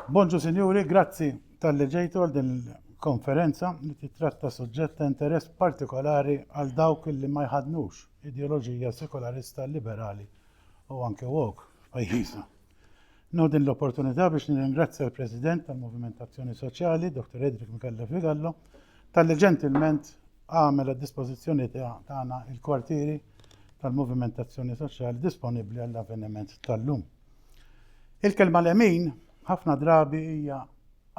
Bonġu Sinjuri, grazzi tal-li ġejtu għal din il-konferenza li titratta suġġett ta' interess partikolari għal dawk li ma jħadnux ideoloġija sekularista liberali u anke woke f'pajjiżna. Nodin l-opportunità biex nirringrazzja l-President tal-Movimentazzjoni Soċjali, Dr. Edric Mikella Figallo, tal-li ġentilment għamel għad-dispożizzjoni tagħna il-kwartieri tal-Movimentazzjoni Soċjali disponibbli għall-avveniment tal-lum. Il-kelma lemin ħafna drabi hija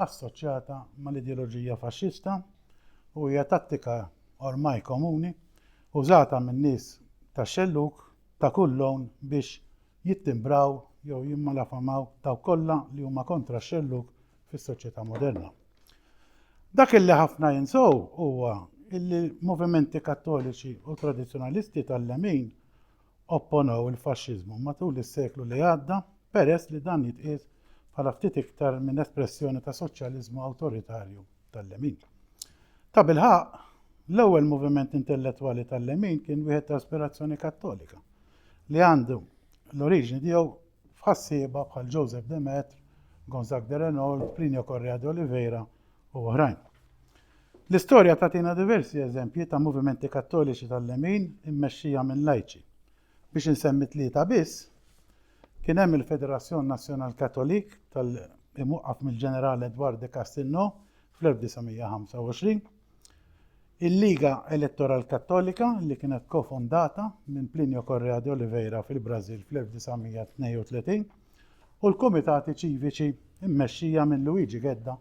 assoċjata mal-ideoloġija faxxista u hija tattika ormai komuni użata minn nies ta' xelluk ta' kull lawn biex jittimbraw jew jimmalafamaw daw kollha li huma kontra x-xelluk fis-soċjetà moderna. Dak illi ħafna jinsew huwa illi movimenti kattoliċi u tradizzjonalisti tal-lemin opponew il-faxxiżmu matul is-seklu li għadda peress li dan jitqies bħala ftit iktar minn espressjoni ta' soċjaliżmu awtoritarju tal-lemin. Ta' bilħaq, l-ewwel moviment intellettwali tal-lemin kien wieħed ta' aspirazzjoni kattolika li għandu l-oriġini tiegħu f'ħassieba bħal Joseph de Maistre, Gonzague de Renault, Plinio Correa de Oliveira u oħrajn. L-istorja tagħtina diversi eżempji ta' movimenti kattoliċi tal-lemin immexxija minn laiċi. Biex insemmi tlieta biss, kien hemm il-Federazzjon Nazzjonal Katolik tal-imwaqqaf mill-ġeneral Edward de Castelnau fl-1925, il-Liga Elettoral Kattolika li kienet kofondata minn Plinio Correa de Oliveira fil-Brażil fl-1932 u l-Kumitati Ċiviċi immexxija minn Luigi Gedda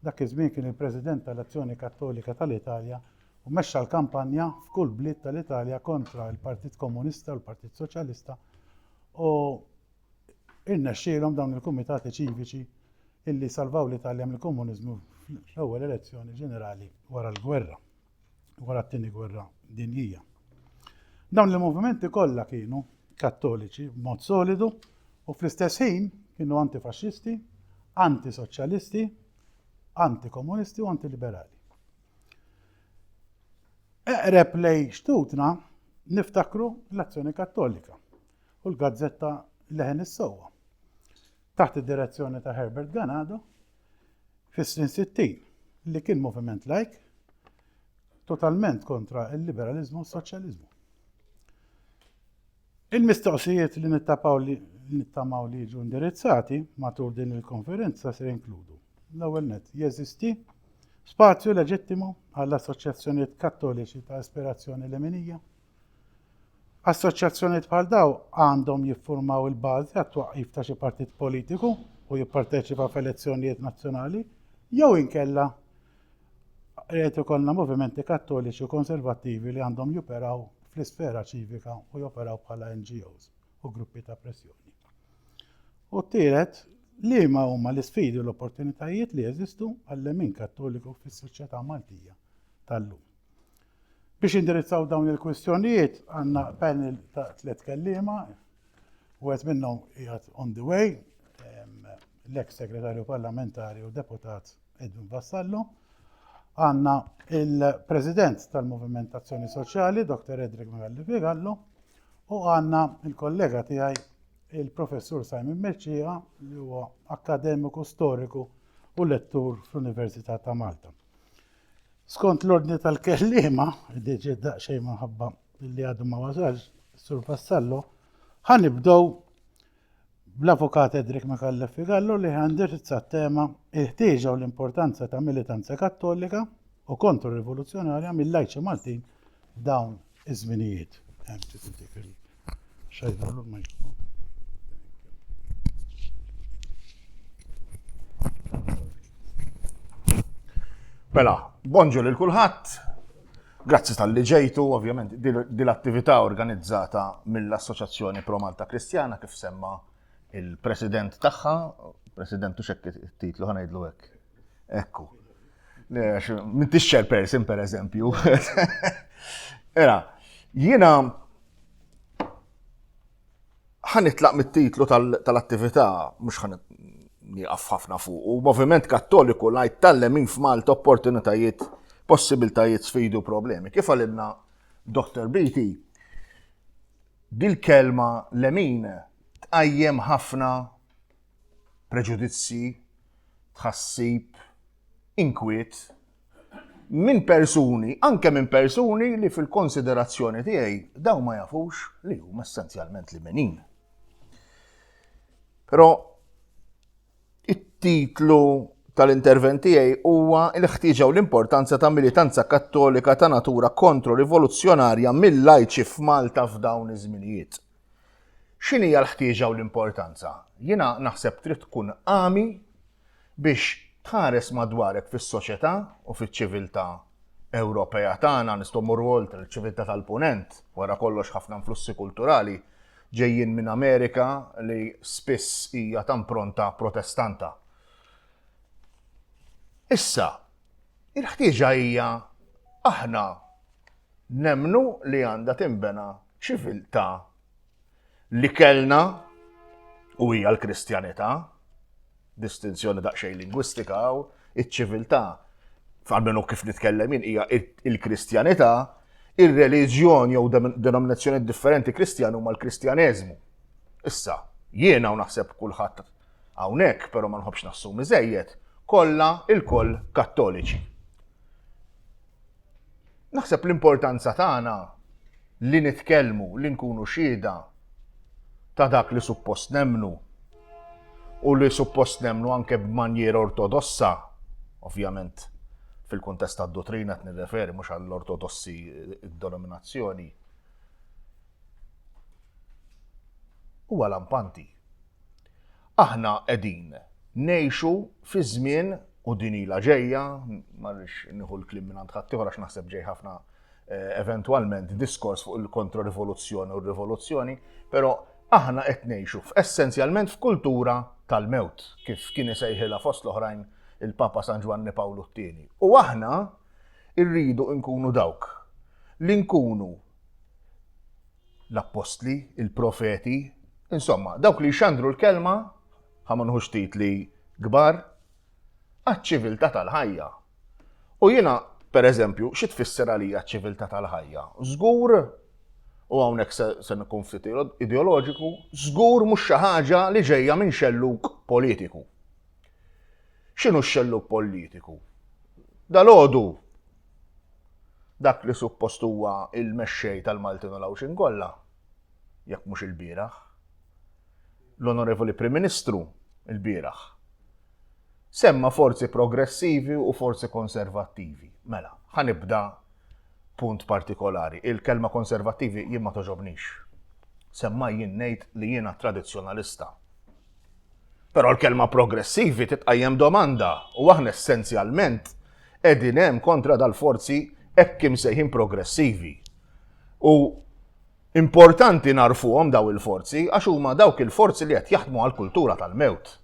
dak iż-żmien kien il-President tal-Azzjoni Kattolika tal-Italja u mexxa l-kampanja f'kull bliet tal-Italja kontra l-Partit Komunista u l-Partit Soċjalista u irnexxielhom dawn il-kumitati ċiviċi illi salvaw l-Italja mill-komuniżmu fl-ewwel elezzjoni ġenerali wara l-gwerra, wara t-tieni gwerra dinjija. Dawn il-movimenti kollha kienu kattoliċi b'mod solidu u fl-istess ħin kienu antifaxxisti, antisoċjalisti, antikomunisti u antiliberali. Eqreb lej xtutna niftakru l-Azzjoni Kattolika u l-Gazzetta Leħen is-Sewwa taħt id-direzzjoni ta' Herbert Ganado fis-snin 60 li kien moviment laik totalment kontra il-liberalizmu u s-soċjaliżmu. Il-mistoqsijiet li nittamaw li jiġu indirizzati matul din il-konferenza se jinkludu l-ewwel nett jeżisti spazju leġittimu għall-assoċjazzjonijiet kattoliċi ta' ispirazzjoni leminija. Assoċjazzjonijiet bħal daw għandhom jiffurmaw il-bażi għat-twaqqif ta' xi partit politiku u jipparteċipa f'elezzjonijiet nazzjonali jew inkella qed ikollna movimenti kattoliċi u konservattivi li għandhom joperaw fl-isfera ċivika u joperaw bħala NGOs u gruppi ta' pressjoni. U t-tielet, liema huma l-isfidi u l-opportunitajiet li jeżistu għall-lemin kattoliku fis-soċjetà Maltija tal-lum. Biex indirizzaw dawn il-kwistjonijiet għandna panel ta' 3 kelliema u għed minnhom qiegħed on the way, l-ex segretarju parlamentari u deputat Edwin Vassallo, għandna il-President tal-Movimentazzjoni Soċjali, Dr. Edric Mikella Figallo, u għandna il-kollega tiegħi il-Professur Simon Merċija li huwa akademiku storiku u lettur fl-Università ta' Malta. Skont l-ordni tal-kellima, diġi daqsxejn minħabba li għadu ma wasalx, Sur Vassallo, ħanibdew bl-Avukat Edric Mikella Figallo li ħandirizza t-tema il-ħtieġa u l-importanza ta' militanza kattolika u kontrrivoluzzjonarja mill-lajċi Maltin dawn iż-żminijiet. Mela, bonġu lil kulħadd. Grazzi tal-li ġejtu, ovvjament, di l-attività organizzata mill-Assoċjazzjoni Pro Malta Kristjana kif semma il-president tagħha, presidentu xekk it-titlu ħanajdlu hekk. Ekku. M'intix chairperson pereżempju. Era, jiena ħanitlaq mit-titlu tal-attività mhux nieqaf ħafna fuq. U moviment kattoliku li jtallem f'Malta opportunitajiet, possibiltajiet, sfidi u problemi. Kif għalibna Dr. Beatty, dil-kelma lemin tqajjem ħafna preġudizzi tħassib, inkwiet minn persuni, anke minn persuni li fil-konsiderazzjoni tiegħi daw ma jafux li huma essenzjalment li menin. Però it-titlu tal-intervent tiegħi huwa l-ħtieġa u l-importanza ta' militanza kattolika ta' natura kontro-rivoluzzjonarja mill-lajċi f'Malta f'dawn iż-żminijiet. X'inhi l-ħtieġa u l-importanza? Jiena naħseb trid tkun għami biex tħares madwarek fis-soċjetà u fiċ-ċiviltà Ewropea tagħna nistgħu mmorru oltre l-ċiviltà tal-Punent, wara kollox ħafna influssi kulturali ġejjin minn Amerika li spiss hija ta' impronta protestanta. Issa, il-ħtieġa hija aħna nemmnu li għandha tinbena ċiviltà li kellna u hija l-Kristjanità, distinzjoni daqsxejn lingwistika u iċ-ċiviltà f'almenu kif nitkellem hija il-Kristjanità, ir-reliġjon jew denominazzjoni differenti Kristjan huma l-Kristjaneżmu. Issa, jiena u naħseb kulħadd hawnhekk, però ma nħobbx nassumi żejjed, kollha il-koll Kattoliċi. Naħseb l-importanza tagħna li nitkellmu, li nkunu xhieda ta' dak li suppost nemmnu u li suppost nemmnu anke b'manjera ortodossa, ovvjament fil-kuntest tad-dottrina qed nirreferi mhux għall-ortodossi id-denominazzjoni. Huwa lampanti. Aħna qegħdin ngħixu fi żmien u din ilha ġejja, ma rridx nieħu l-kliem minn għand ħadd ieħor għax naħseb ġej ħafna eventwalment diskors fuq il-kontrarivoluzzjoni u r-rivoluzzjoni, però aħna qed ngħixu essenzjalment f'kultura tal-mewt, kif kien isejħilha fost l-oħrajn il-Papa San Giovanni Paolo II. U aħna rridu nkunu dawk li nkunu l-apostli, il-profeti, insomma, dawk li jxandru l-kelma ħa nħux titli kbar għaċ-ċiviltà tal-ħajja. U jiena, pereżempju, xi tfisser għalija ċ-ċiviltà tal-ħajja? Żgur, u hawnhekk se nkun ftit ideoloġiku, żgur mhux xi ħaġa li ġejja minn xelluk politiku. X'inhu x-xelluk politiku? Dalgħodu dak li suppost huwa il-mexxej tal-Maltin u l-Awxin kollha, jekk mhux il-bieraħ, l-Onorevoli Prim Ministru il-bieraħ semma forzi progressivi u forzi konservattivi. Mela, ħanibda punt partikolari. Il-kelma konservattivi jien ma toġobnix. Semma jien ngħid li jiena tradizzjonalista. Però l-kelma progressivi titqajjem domanda u aħna essenzjalment qegħdin hemm kontra dal-forzi hekk imsejħin progressivi. U importanti narfuhom daw il-forzi għax huma dawk il-forzi li qed jaħdmu għall-kultura tal-mewt.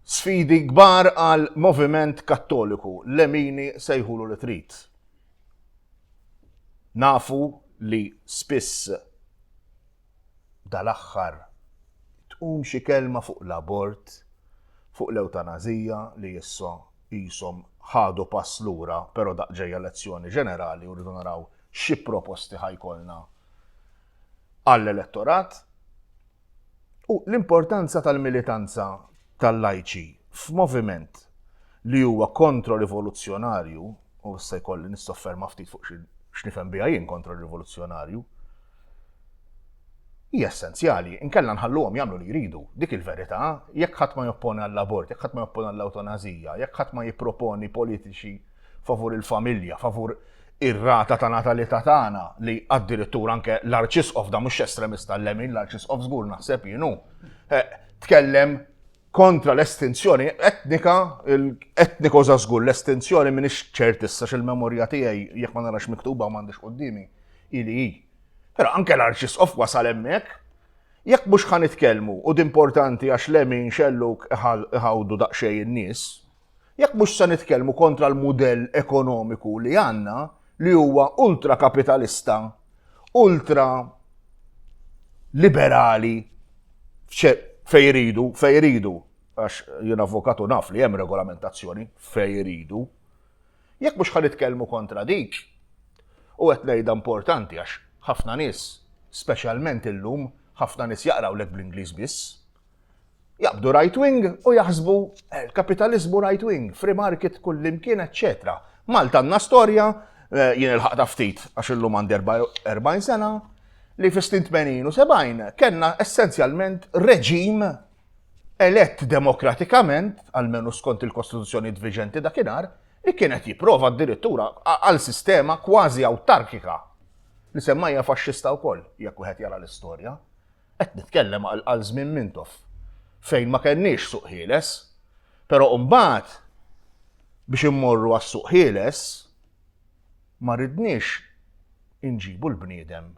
Sfidi kbar għal moviment kattoliku, l-emini sejħulu li trid. Nafu li spiss dal-aħħar tqum xi kelma fuq l-abort, fuq l-eutanazija li issa qishom ħadu pass lura, però daqġejja elezzjoni ġenerali u rridu naraw xi proposti ħajkolna għall-elettorat. U l-importanza tal-militanza tal-lajċi f'moviment li huwa kontro-rivoluzzjonarju, u issa jkolli nistofferma ftit fuq x'nifhem biha jien kontro-rivoluzzjonarju, hija essenzjali, inkella nħalluhom jagħmlu li jridu. Dik il-verità, jekk ħadd ma jopponi għall-abort, jekk ħadd ma jopponi għall-eutanazija, jekk ħadd ma jipproponi politiċi favur il-familja, favur ir-rata ta' natalità tagħna li addirittura anke l-Arċisqof da mhux estremista l-lemin, l-Arċisqof żgur naħseb jienu tkellem kontra l-estinzjoni etnika, etniko żgur l-estinzjoni m'iniex ċert issa x'il-memorja tiegħi jekk ma narax miktuba u m'għandix qudiemi ili hi. Però anke l-Arċisqof wasal hemmhekk, jekk mhux ħanitkellmu u d'importanti għax lemin xelluk iħawdu daqsxejn in-nies, jekk mhux se nitkellmu kontra l-mudell ekonomiku li għandna li huwa ultrakapitalista, ultra liberali fejn jridu, għax jien avukatu naf li hemm regolamentazzjoni fejn jridu. Jekk mhux ħanitkellmu kontra dik, u qed ngħidha importanti għax ħafna nies, speċjalment illum, ħafna nies jaqrawlek bl-Ingliż biss. jaqbdu right wing u jaħsbu il-kapitalizmu right wing, free market kullimkien, etc. Malta għandna storja, jien il-ħaqta ftit għax illum għandi 40 sena, li fis-80 u 70 kellna essenzjalment reġim elett demokratikament, almenu skont il-Kostituzzjoni viġenti dakinhar, li kienet jipprova addirittura għal sistema kważi awtarkika li semmajja faxxista wkoll, jekk wieħed jara l-istorja. Qed nitkellem għal żmien Mintoff fejn ma kenniex suq ħieles, però mbagħad biex immorru għas-suq ħieles ma ridniex inġibu l-bniedem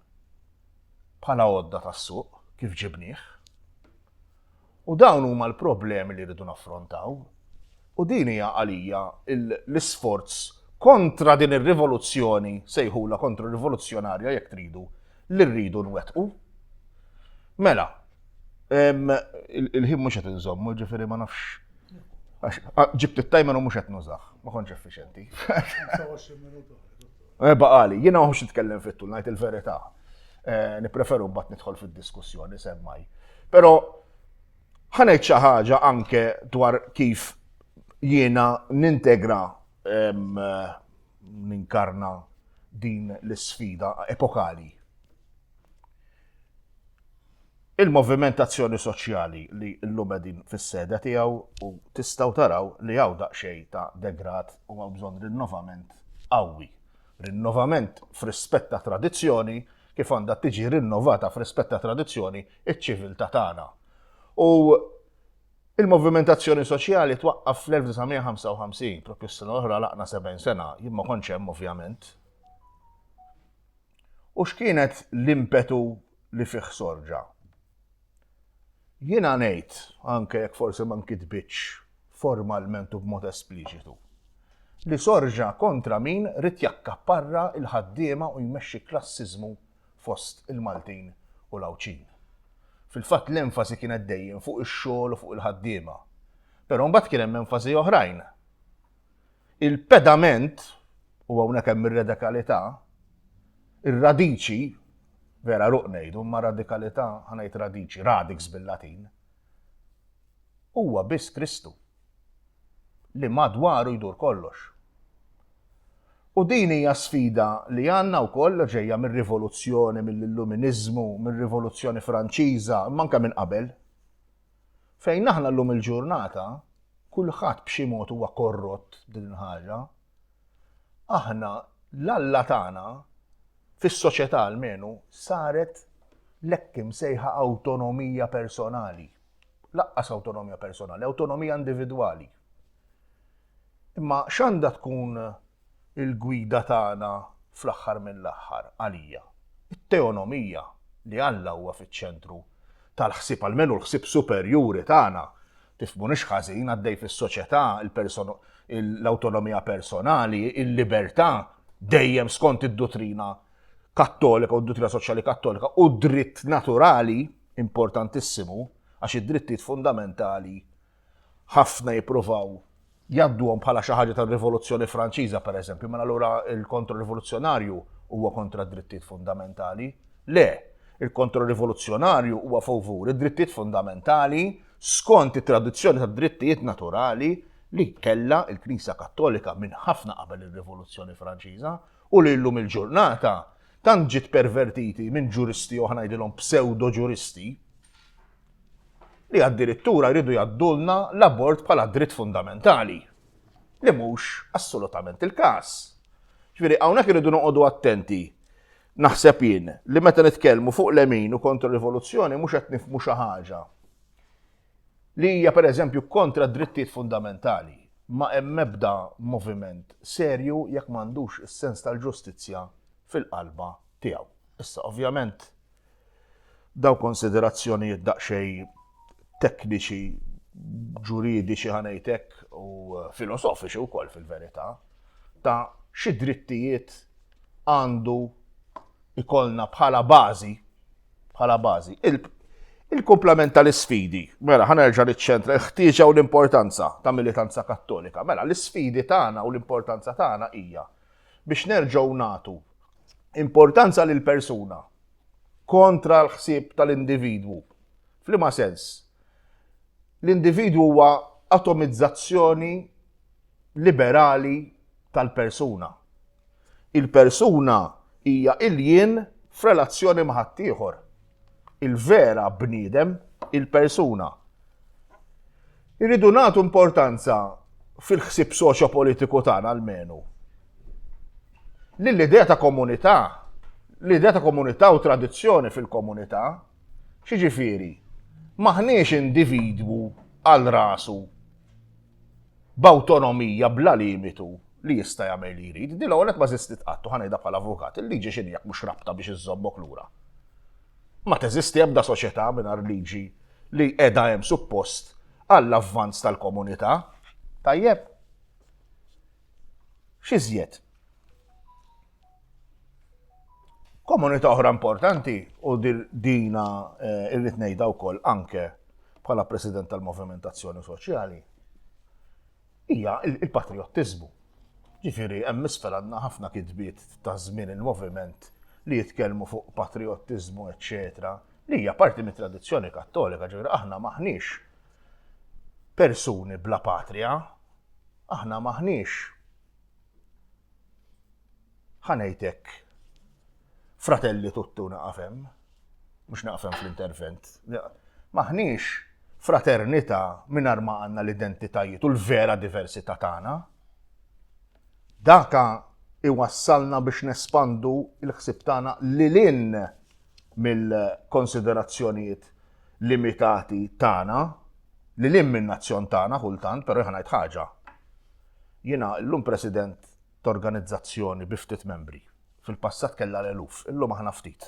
bħala għodda tas-suq kif ġibnieh. U dawn huma l-problemi li rridu naffrontaw. U din hija għalija l-isforz kontra din ir-rivoluzzjoni, sejħula kontra rivoluzzjonarja jekk tridu, li rridu nwettqu. Mela, il-ħin mhux qed inżommu, ġifieri ma nafx. Ġibt it-timer u mhux qed nużah, ma kontx effiċjenti. Baqali, jiena ma nitkellem fit-tul, ngħid il-verità. Nippreferu mbagħad nidħol fid-diskussjoni semmaj. Però ħanejt xi ħaġa anke dwar kif jiena nintegra ninkarna din l-sfida epokali. Il-movimentazzjoni soċjali li llum qegħdin fis-seda tiegħu u tistgħu taraw li hawn daqsxejn ta' degrad u hemm bżonn rinnovament qawwi. Rinnovament f'rispett ta' tradizzjoni kif għandha tiġi rinnovata f'rispett ta' tradizzjoni iċ-ċiviltà tagħna. U il-movimentazzjoni soċjali twaqqaf fl-1955, propju s-sena l-oħra laqna 70 sena, jien ma kontx hemm ovvjament. U x'kienet l-impetu li fih sorġa? Jiena ngħid, anke jekk forsi ma nkitbitx formalment u b'mod espliċitu, li sorġa kontra min rid jakkapparra il-ħaddiema u jmexxi klassiżmu fost il-Maltin u l-Awċin. Fil-fatt l-enfasi kienet dejjem fuq ix-xogħol u fuq il-ħaddiema. Però mbagħad kien hemm enfasi oħrajn. Il-pedament u hawnhekk hemm ir-radikalità, ir-radiċi, vera ruq ngħidu, ma radikalità ħanejt radiċi, radix bil-Latin, huwa biss Kristu li madwaru jdur kollox. U din hija sfida li għandna wkoll ġejja mir-rivoluzzjoni, mill-Illuminizmu, mir-Rivoluzzjoni Franċiża, manka minn qabel. Fejn aħna llum il-ġurnata, kulħadd b'xi mod huwa korrott din ħaġa, aħna l-alla tagħna fis-soċjetà almenu saret lekk imsejħa awtonomija personali. Laqqas awtonomija personali, awtonomija individwali. Imma x'għandha tkun il-gwida tagħna fl-aħħar mill-aħħar għalija? It-teonomija li Alla huwa fiċ-ċentru tal-ħsieb almenu l-ħsieb superjuri tagħna. Tifhmu nix ħażin għaddej fis-soċjetà l-awtonomija personali, il-libertà dejjem skont id-dottrina kattolika u d-dottrina soċjali kattolika u dritt naturali importantissimu għax id-drittijiet fundamentali ħafna jippruvaw jadduhom bħala xi ħaġa tar-Rivoluzzjoni Franċiża pereżempju, mela allura il-kontrarivoluzzjonarju huwa kontra d-drittijiet fundamentali. Le, il-kontrarivoluzzjonarju huwa favur id-drittijiet fundamentali skont it-tradizzjoni tad-drittijiet naturali li kellha l-Knisja Kattolika minn ħafna qabel ir-Rivoluzzjoni Franċiża u li llum il-ġurnata tant ġiet pervertiti minn ġuristi u ħanajdilhom pseudo-ġuristi li addirittura jridu jaddulna l-abort bħala dritt fundamentali, li mhux assolutament il-każ. Ġifieri hawnhekk irridu noqogħdu attenti. Naħseb jien li meta nitkellmu fuq l-emin u kontra r-rivoluzzjoni mhux qed nifhmu xi ħaġa li hija pereżempju kontra d-drittijiet fundamentali, ma hemm ebda moviment serju jekk m'għandux is-sens tal-ġustizzja fil-qalba tiegħu. Issa ovvjament daw konsiderazzjonijiet daqsxejn tekniċi, ġuridiċi ħanejtek u filosofiċi wkoll fil-verità ta' xi drittijiet għandu ikollna bħala bażi il-komplement tal-isfidi. Mela ħanerġa' niċċentra l-ħtieġa u l-importanza ta' militanza kattolika. Mela l-isfidi tagħna u l-importanza tagħna hija biex nerġgħu nagħtu importanza lil persuna kontra l-ħsieb tal-individwu. F'liema sens? L-individwu huwa atomizzazzjoni liberali tal-persuna. Il-persuna hija il-jien f'relazzjoni ma' ħaddieħor. Il-vera bniedem, il-persuna. Irridu nagħtu importanza fil-ħsieb soċjopolitiku tagħna almenu l-idea ta' komunità, l-idea ta' komunità u tradizzjoni fil-komunità, xiġifieri, maħniex individwu għal rasu b'awtonomija bla limitu li jista' jagħmel li jrid. Din l-ewwel ma żistit qattu ħanejda bħala avukat, il-liġi x'inhi jekk mhux rabta biex iżommok lura. Ma teżisti ebda soċjetà mingħajr liġi li qiegħda hemm suppost għall-avvanz tal-komunità. Tajjeb. X'iżjed? Komunità oħra importanti u dina irrid ngħidha wkoll anke bħala President tal-Movimentazzjoni Soċjali hija il-patriottiżmu. Ġifieri hemm isfel għandna ħafna kitbiet ta' żmien il-moviment li jitkellmu fuq patriottiżmu, eċċetera, li hija parti mit-tradizzjoni kattolika, ġifieri aħna maħniex persuni bla patrija, aħna maħniex ħanejtek fratelli tuttu naqafem, mhux naqafem fl-intervent. Maħniex fraternità mingħajr ma għandna l-identitajiet u l-vera diversità tagħna. Daka iwassalna biex nespandu l-ħsieb tagħna lilin mill-konsiderazzjonijiet limitati tagħna, lilin min-nazzjon tagħna kultant, però jħan ngħid ħaġa. Jiena llum president ta' organizzazzjoni bi ftit membri. Fil-passat kellha l-eluf, illum aħna ftit.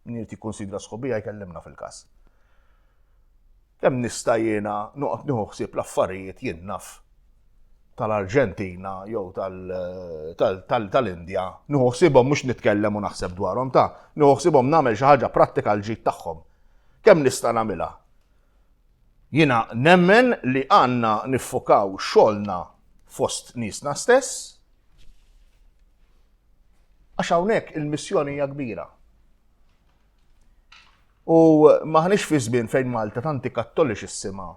Min irid jikkunsidra sħubija jkellimna fil-każ. Kemm nista' jiena noqgħod nieħu ħsieb l-affarijiet jien naf tal-Arġentina jew tal-Indja, nieħu ħsiebhom mhux nitkellem u naħseb dwarhom nieħu ħsiebhom nagħmel xi ħaġa prattika l-ġid tagħhom. Kemm nista' nagħmilha? Jiena nemmen li għandna niffokaw xogħolna fost niesna stess, għax hawnhekk il-missjoni hija kbira. U maħniex fi żmien fejn Malta tanti kattoliċissima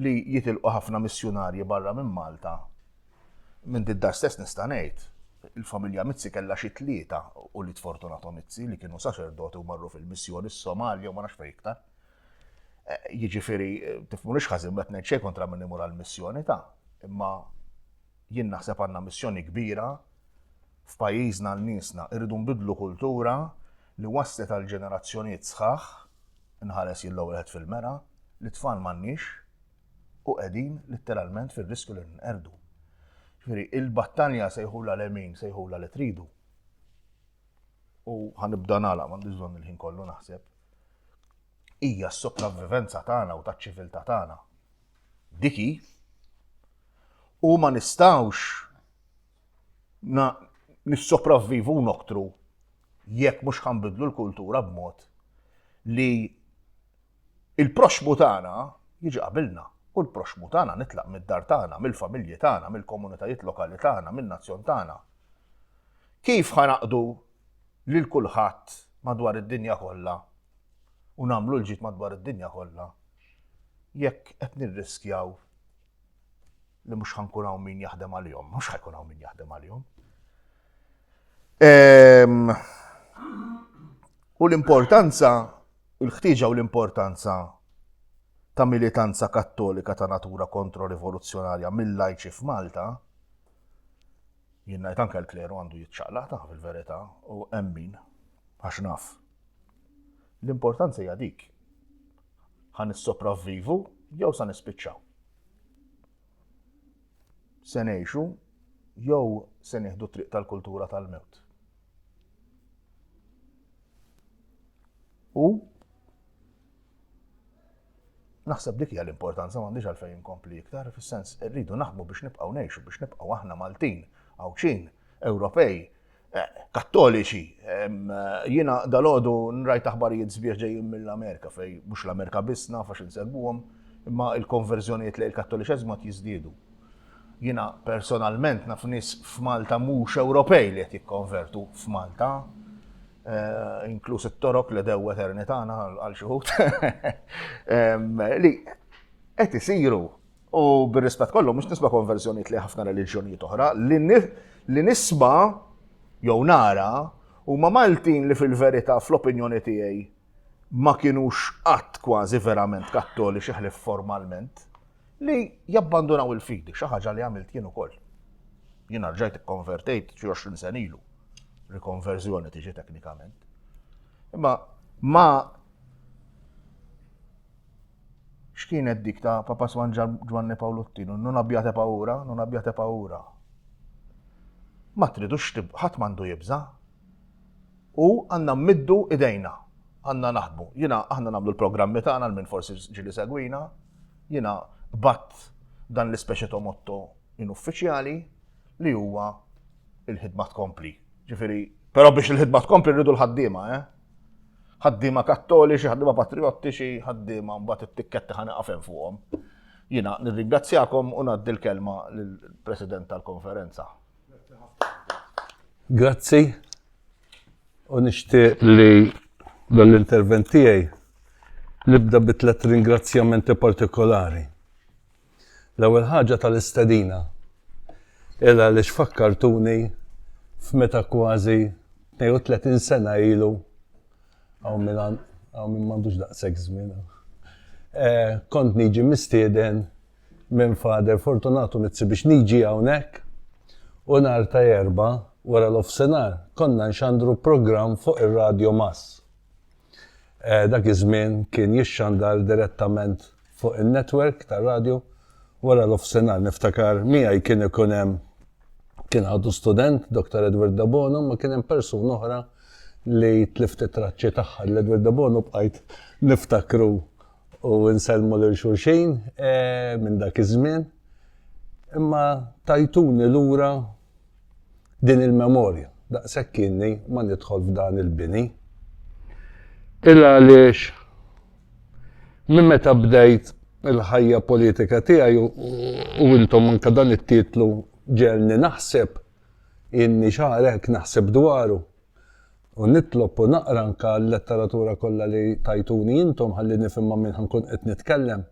li jitilqu ħafna missjonarji barra minn Malta. Minn id-dar stess nista' ngħid, il-familja Mizzi kellha xi tlieta u li tfortunato Mizzi li kienu saċerdoti u marru fil-missjoni s-Somalja u ma nafx fejn iktar. Jiġifieri tifhmux ħażin qed ngħid xejn kontra min imur għall-missjoni imma jien naħseb għandna missjoni kbira f'pajjiżna l-niesna irridu nbidlu kultura li waslet għal ġenerazzjonijiet sħaħ inħares jillowel qed fil-mera li tfal m'għandniex u qegħdin litteralment fir-riskju li nqerdu. Ġifieri il-battalja sejħula l-emin, sejħula li tridu. U ħanibda nagħlaq m'għandix bżonn il-ħin kollu naħseb. Hija s-sopravvivenza tagħna u taċ-ċiviltà tagħna. Diki u ma nistgħux nissopravvivu noktru jekk mhux ħanbidlu l-kultura b'mod li il-proxmu tagħna jiġi qabilna u l-proxmu tagħna nitlaq mid-dar tagħna, mill-familji tagħna, mill-komunitajiet lokali tagħna, min-nazzjon tagħna. Kif ħanaqdu lil kulħadd madwar id-dinja kollha u nagħmlu l-ġid madwar id-dinja kollha jekk qed nirriskjaw li mhux ħankun hawn min jaħdem għalihom, mhux ħajkun hawn min jaħdem għalihom. U l-importanza, il-ħtieġa u l-importanza ta' militanza kattolika ta' natura kontrorivoluzzjonarja mill-lajċi f'Malta, jien ngħid anke l-kleru għandu jiċċaqlaq ta' fil-verità u hemm min għax naf. L-importanza hija dik. Ħa nissopravvivu jew sa nispiċċaw. Se ngħixu jew se nieħdu triq tal-kultura tal-mewt. U naħseb dik hija l-importanza m'għandix għalfejn inkompli iktar, fis-sens irridu naħdmu biex nibqgħu ngħixu, biex nibqgħu aħna Maltin, Awċin, Ewropej, Kattoliċi. Jiena dalgħodu nrajt aħbarijiet sbieħ ġejjin mill-Amerika fejn mhux l-Amerika biss naf għax insegbuhom, imma l-konverżjonijiet lejn il-Kattoliċeżmu qed jiżdiedu. Jiena personalment naf nies f'Malta mhux Ewropej li qed jikkonvertu f'Malta, inkluż it-torok li dew eternitana għal xi wħud. Li qed isiru. U bir-rispett kollu mhux nisma' konversjonijiet li ħafna reliġjonijiet oħra li nisma' jew nara huma Maltin li fil-verità fl-opinjoni tiegħi ma kinux qatt kważi verament kattoliċi ħlif formalment li jabbandunaw il-fidi, xi ħaġa li għamilt jien ukoll. Jien rġajt ikkonvertejt xi 20 sen ilu. Rikonverżjoni tiġi teknikament. Imma ma x'kienet dik ta' Papa San Giovanni Paoluttino, non abbiate paura, non abbiate paura. Ma tridux ħadd m'għandu jibża. U għandna mmiddu idejna, għandna naħdmu. Jiena aħna nagħmlu l-programmi tagħna minn forsi ġieli segwina, jiena batt dan l-ispeċi ta' motto inuffiċjali li huwa il-ħidma tkompli. Ġifieri, però biex il-ħidma tkompli rridu l-ħaddiema, ħaddiema kattoliċi, ħaddiema patriottiċi, ħaddiema mbagħad it-tikketti ħanaqafem fuqhom. Jiena nirringrazzjakom u ngħaddi l-kelma lill-President tal-konferenza. Grazzi. U nixtieq li dan l-intervent tiegħi nibda bi 3 ringrazzjamenti partikolari. L-ewwel ħaġa tal-istedina ilha li xfakkartuni f'meta kważi 32 sena ilu hawn min m'għandux daqshekk żmien. Kont niġi mistieden minn Fader Fortunato Mizzi biex niġi hawnhekk u nhar ta' Erba' wara l-ofsenar konna nxandru programm fuq ir-Radio Mass. Dak iż-żmien kien jixxandar direttament fuq in-netwerk tar-radju wara l-ofsenar niftakar miegħi kien ikun hemm kien għadu student, Dr. Edward Dabono, ma kien hemm persuna oħra li tlift it-traċċi tagħha l-Edward Dabono bqajt niftakru u nsellmu lil xulxin minn dak iż-żmien. Imma tajtuni lura din il-memorja, daqshekk kienni ma nidħol f'dan il-bini. Illa għaliex minn meta bdejt il-ħajja politika tiegħi u intom anke dan it-titlu ġelni naħseb inni xaħrek naħseb dwaru u nitlob u naqra anke l-letteratura kollha li tajtuni intom ħalli nifhimha minn ħankun qed nitkellem.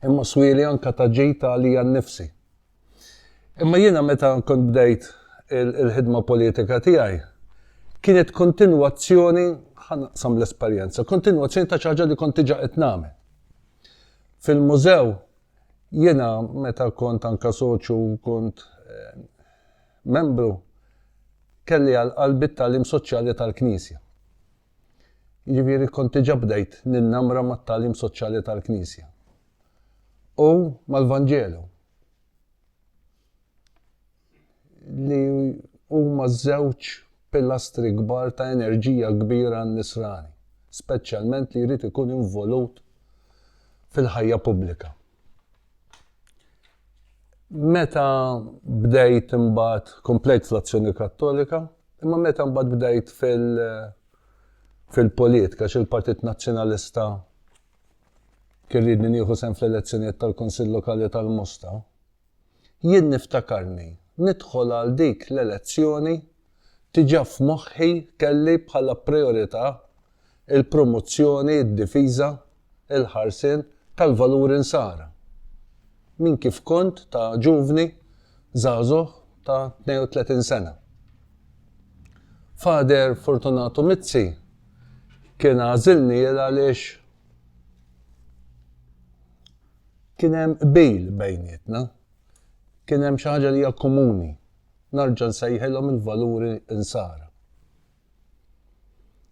Imma swieli anke ta' ġejta għalija nnifsi. Imma jiena meta kont bdejt il-ħidma politika tiegħi kienet kontinwazzjoni ħanaqsam l-esperjenza, kontinwazzjoni ta' xi ħaġa li kont diġà qed nagħmel. Fil-mużew jiena meta kont anke soċju kont membru kelli għal qalbi t-tagħlim soċjali tal-Knisja. Jiġifieri kont diġà bdejt ninnamra mat-tagħlim soċjali tal-Knisja. U mal-Vanġelu. Li huma żewġ pilastri kbar ta' enerġija kbira għan-nisrani, speċjalment li jrid ikun involut fil-ħajja pubblika. Meta bdejt imbagħad komplejt fl-Azzjoni Kattolika, imma meta mbagħad bdejt fil-politika x'il-Partit Nazzjonalista kien ridni nieħu sehem fl-elezzjonijiet tal-Kunsill Lokali tal-Mosta, jien niftakarni nidħol għal dik l-elezzjoni tiġa f'moħħi kelli bħala priorità il-promozzjoni, id-difiża, il-ħarsien tal-valuri nsara. Min kif kont ta' ġuvni żagħżugħ ta' 32 sena. Fader Fortunato Mizzi kien għażilni għaliex kien hemm qbil bejnietna. Kien hemm xi ħaġa li hija komuni, narġa' nsejħilhom il-valuri nsara.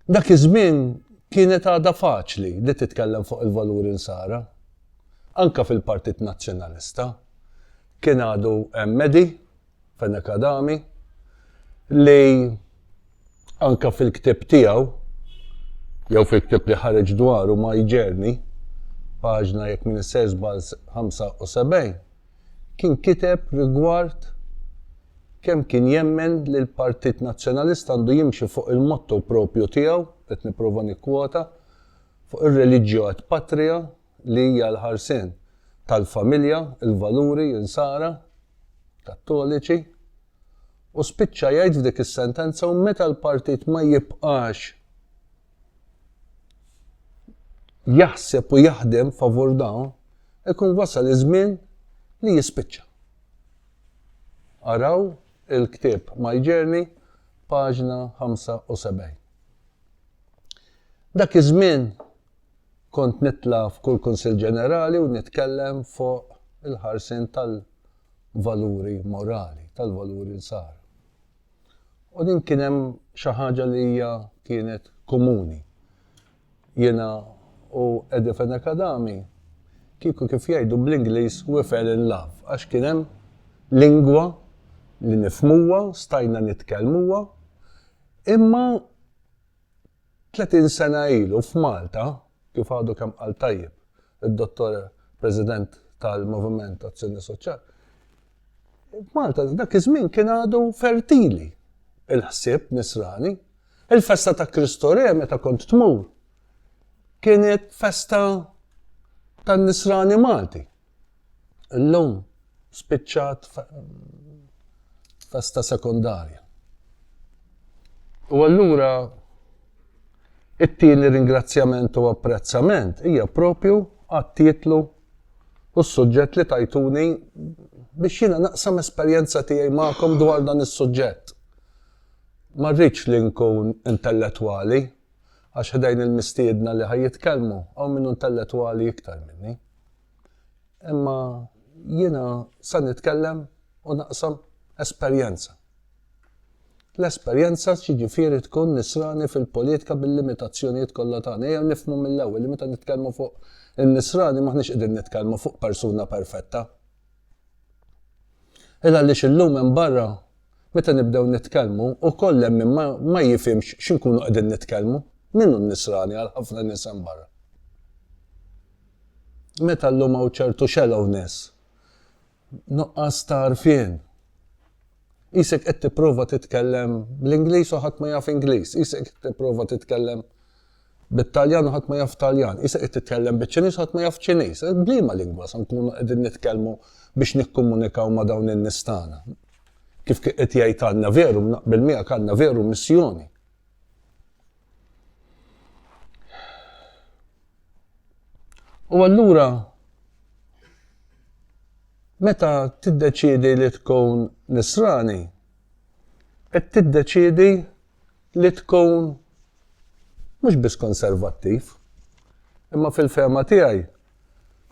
Dak iż-żmien kienet għadha faċli li titkellem fuq il-valuri nsara. Anke fil-Partit Nazzjonalista kien għadu hemm Medi Fenekadami li anke fil-ktieb tiegħu jew fil-ktieb li ħareġ dwaru My Journey, paġna jekk min isseżbal 75, kien kiteb rigward kemm kien jemmen li l-Partit Nazzjonalista għandu jimxi fuq il-motto propju tiegħu, qed nipprova nikkwota, fuq ir-reliġjo et patria li hija l-ħarsien tal-familja, il-valuri nsara kattoliċi, u spiċċa jgħid f'dik is-sentenza u meta l-partit ma jibqax jaħseb u jaħdem favur dawn, ikun wasal iż-żmien li jispiċċa. Araw il-ktieb My Journey, paġna 75. Dak iż-żmien kont nitla f'kull Kunsill Ġenerali u nitkellem fuq il-ħarsin tal-valuri morali, tal-valuri l-sar. U din kien hemm xi ħaġa li hija kienet komuni. Jiena u Edifen Akadami kieku kif jgħidu bl-Ingliż we fell in love, għax kien hemm lingwa li nifhmuha, stajna nitkellmuha, imma 30 sena ilu f'Malta, kif għadu kemm qal tajjeb, id-dottor President tal-Moviment Azzjoni Soċjali, Malta dak iż-żmien kien għadu fertili. Il-ħsieb nisrani, il-festa ta' Kristo Re meta kont tmur kienet festa tan-nisrani Malti. Illum spiċċat festa sekundarja. U allura it-tieni ringrazzjament u apprezzament hija propju għat-titlu u s-suġġett li tajtuni biex jiena naqsam esperjenza tiegħi magħkom dwar dan is-suġġett. Ma rridx li nkun intellettwali, għax ħdejn il-mistiedna li ħajjitkellmu hawn minnu intellettwali iktar minni. Imma jiena sa nitkellem u naqsam esperjenza. L-esperjenza ġifieri tkun nisrani fil-politika bil-limitazzjonijiet kollha tagħna. Ejja nifhmu mill-ewwel li meta nitkellmu fuq in-nisrani maħniex qegħdin nitkellmu fuq persuna perfetta. Illa għaliex illum hemm barra meta nibdew nitkellmu ukoll hemm min ma jifhimx x'inkunu qegħdin nitkellmu, minnu n-nisrani għal ħafna nies hemm barra. Meta llum hawn ċertu xelgħu nies, nuqqas ta' għarfien. Isek qed tipprova titkellem bl-Ingliż u ħadd ma jaf Ingliż, isek qed tipprova titkellem bit-Taljan u ħadd ma jaf Taljan, isek qed titkellem biċ-Ċiniż u ħadd ma jaf Ċiniż. Bliema lingwa se nkunu qegħdin nitkellmu biex nikkomunikaw ma' dawn in-nies tagħna. Kif qed jgħid għandna veru naqbel miegħek għandna veru missjoni. U allura meta tiddeċiedi li tkun nisrani, qed tiddeċiedi li tkun mhux biss konservattiv, imma fil-fehma tiegħi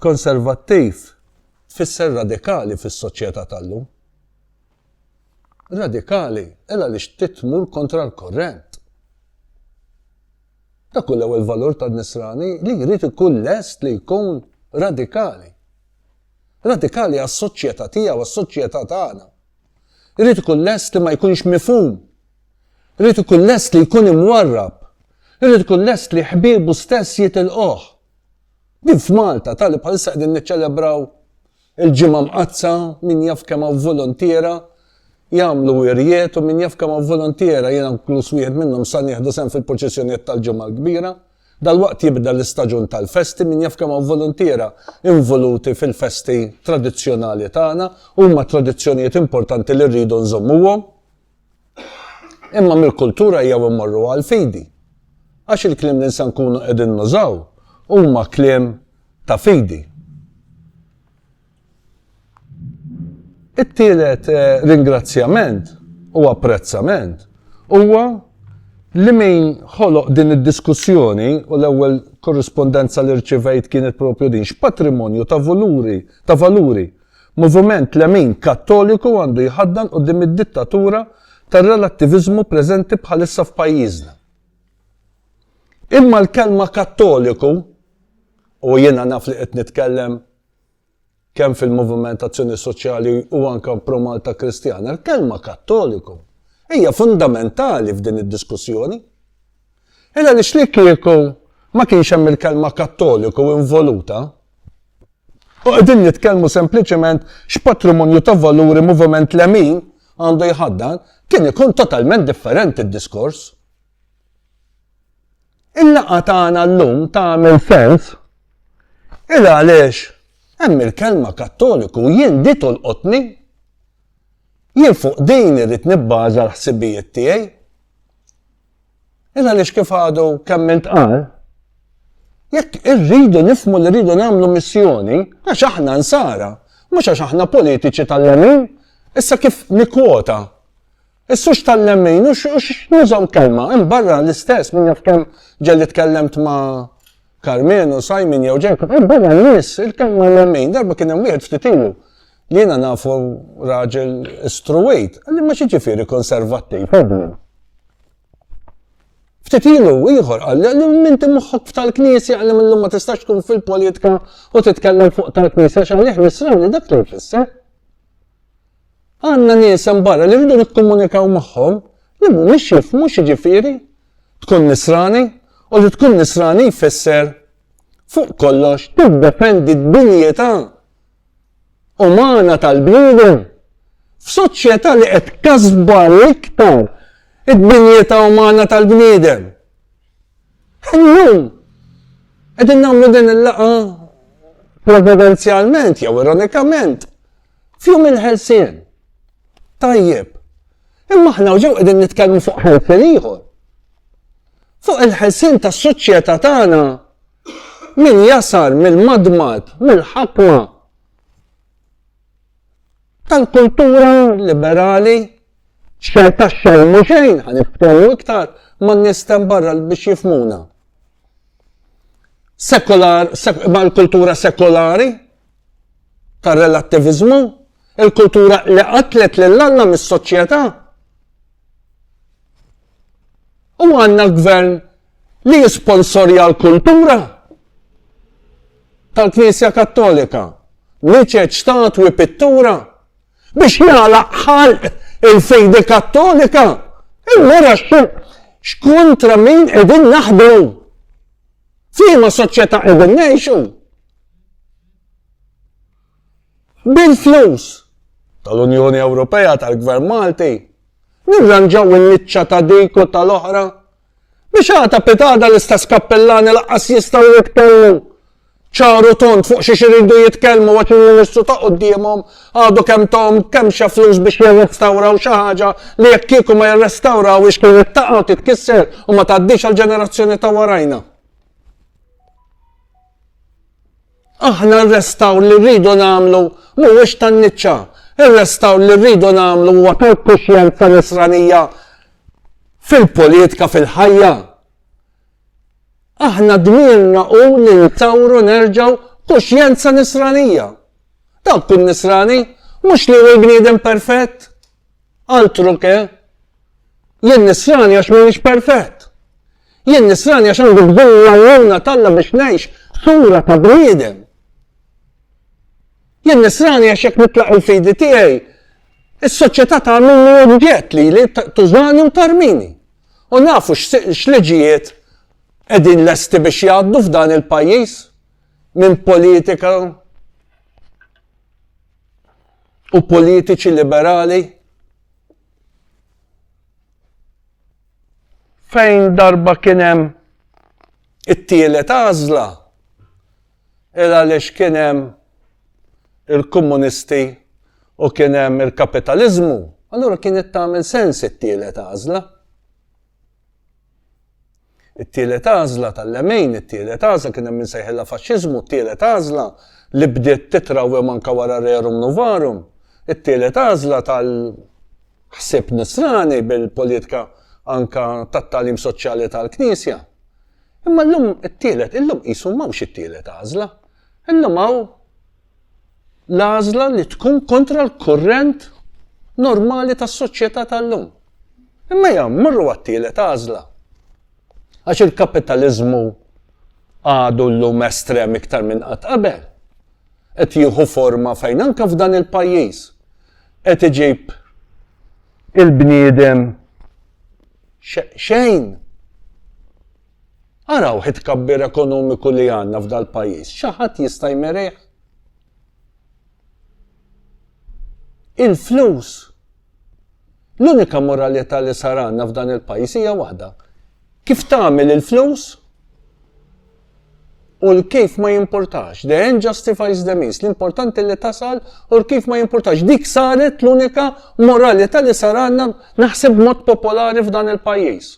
konservattiv tfisser radikali fis-soċjetà tal-lum. Radikali illa li titmur kontra l-korrent. Dak hu l-ewwel valur tan-nisrani li jrid ikun lest li jkun radikali. Radikali għas-soċjetà tiegħu għas-soċjetà tagħna. Irid ikun lest li ma jkunx mifhum. Irid ikun lest li jkun imwarrab. Irid ikun lest li ħbiebu stess jitilquh. Din f'Malta tali bħalissa qegħdin niċċelebraw il-ġimgħa mqazza min jaf kemm hawn volontiera jagħmlu wirjiet u min jaf kemm hawn volontiera jiena inkluż wieħed minnhom sa nieħdu sehem fil-proċessjonijiet tal-ġimgħa l-kbira. Dalwaqt jibda l-istaġun tal-festi min jaf kemm hawn volontiera involuti fil-festi tradizzjonali tagħna huma tradizzjonijiet importanti li rridu nżommuhom. Imma mill-kultura jew immorru għal-fidi. Għax il-kliem li nsa nkunu qegħdin nużaw huma kliem ta' fidi. It-tielet ringrazzjament u apprezzament huwa li min ħoloq din id-diskussjoni u l-ewwel korrispondenza li rċivejt kienet propju din x'patrimonju ta' valuri moviment lemin kattoliku għandu jħaddan quddiem id-dittatura tar-relattivizmu preżenti bħalissa f'pajjiżna. Imma l-kelma kattoliku u jiena naf li qed nitkellem kemm fil-Moviment Azzjoni Soċjali u anke pro Malta Kristjana, l-kelma kattoliku hija fundamentali f'din id-diskussjoni. Illa li x'li kieku ma kienx hemm il-kelma kattoliku involuta. U qegħdin nitkellmu sempliċement x'patrimonju ta' valuri moviment lemin għandu jħaddan, kien ikun totalment differenti d-diskors. Il-laqgħa tagħna llum tagħmel sens illa għaliex hemm il-kelma kattoliku jien di tolqotni. Jien fuq din irrid nibbaża l-ħsibijiet tiegħi. Illa għaliex kif għadu kemm intqal, Jekk irridu nifmu li rridu nagħmlu missjoni, għax aħna nsara, mhux għax aħna politiċi tal-lemin, issa kif nikwota. Issux tal-lemin, u nużaw kelma, imbarra l-istess, minn jaf kemm ġelli tkellemt ma' Carmen u Simon jew Jacob, imbarra n-nies, il-kelma l-lemin, darba kien hemm wieħed ftit ilu li jiena nafu raġel istruwejt, għalli ma xi ġifieri konservattiv, fedmin. Ftit ilu ieħor qal li minti moħħok tal-Knisja għalli millum ma tistax tkun fil-politika u titkellem fuq tal-Knisja x'għalih nisrani dak li jfisser. Għandna nies hemm barra li rridu nikkomunikaw magħhom li mhumiex jifhmu x'jiġifieri tkun nisrani u li tkun nisrani jfisser fuq kollox tiddefendi d-dinjità umana tal-bniedem f'soċjetà li qed kasbar iktar id-dinjità umana tal-bniedem. Illum qegħdin nagħmlu din il-laqgħa provvidenzjalment jew ironikament f'jum il-ħelsien. Tajjeb. Imma aħna ġew qegħdin nitkellmu fuq ħelsien ieħor. Fuq il-ħelsien tas-soċjetà tagħna min jasar mill-madmad, mill-ħakma tal-kultura liberali xerta xejn xejn, ħaniftehmu iktar ma' nistem barra biex jifmuna. Ma' l-kultura sekolari, tar-relattivizmu, il-kultura li qatlet lill-Alla mis-soċjetà. U għandna l-gvern li jisponsorja l-kultura tal-Knisja Kattolika, niċeċ statwi pittura biex jagħlaq ħalq il-fejdi kattolika, il-mera x'kontra min qegħdin naħdmu. Fiema soċjetà qegħdin ngħixu. Bil-flus tal-Unjoni Ewropea tal-Gvern Malti nirranġaw in-niċċa ta' dik u tal-oħra biex għata pitada l-istess kappellani laqqas jistgħu jitkellmu. ċaru tont fuq xi iridu jitkellmu għax il-Ministru ta' qudiemhom għadu kemm xa flus biex jirrestawraw xi ħaġa li jekk kieku ma jirrestawrawx kien ittaqgħu titkisser u ma tgħaddix għall-ġenerazzjoni ta' warajna. Aħna r-restaw li rridu nagħmlu mhuwiex tan-niċċa, ir-restaw li rridu nagħmlu huwa tal-kuxjenza nisranija fil-politika fil-ħajja. Aħna dmirna u li ntawru nerġaw kuxjenza nisranija. Dak kun nisrani, mhux li hu bniedem perfett. Altru ke? Jien nisrani għax m'iniex perfett. Jien nisrani għax għandu bżonn l-għajnuna talla biex ngħix sura ta' bniedem. Jien nisrani għax jekk nitlaq il-fidi tiegħi, is-soċjetà tagħmilni oġġett li tużani u tarmini. U nafu x'liġijiet qegħdin lesti biex jgħaddu f'dan il-pajjiż minn politika u politiċi liberali fejn darba kien hemm it-tielet għażla għaliex kien hemm il-komunisti u kien hemm il-kapitaliżmu, allura kienet tagħmel sens it-tielet għażla. It-tielet għażla tal-lemin, it-tielet għażla kien hemm insejħilha faxxiżmu, it-tielet għażla li bdiet titraw anke wara rerum novarum, it-tielet għażla tal-ħsieb nisrani bil-politika anke tat-tagħlim soċjali tal-Knisja. Imma llum it-tielet, illum qisu m'hawnx it-tielet għażla. Illum hawn l-għażla li tkun kontra l-kurrent normali tas-soċjetà tal-lum. Imma jammurru għat-tielet għażla. Għax il-kapitalizmu għadu llum estrem iktar minn qatt qabel. Qed jieħu forma fejn anke f'dan il-pajjiż qed iġib il-bniedem xejn. Araw ħitkabbir ekonomiku li għandna f'dal pajjiż, xi ħadd jista' jmerih. Il-flus. L-unika moralità li sar għandna f'dan il-pajjiż hija waħda. Kif tagħmel il-flus u l-kif ma jimportax. The end justifies the means. L-importanti li tasal u l-kif ma jimportax. Dik saret l-unika moralità li sar għandna naħseb mod popolari f'dan il-pajjiż.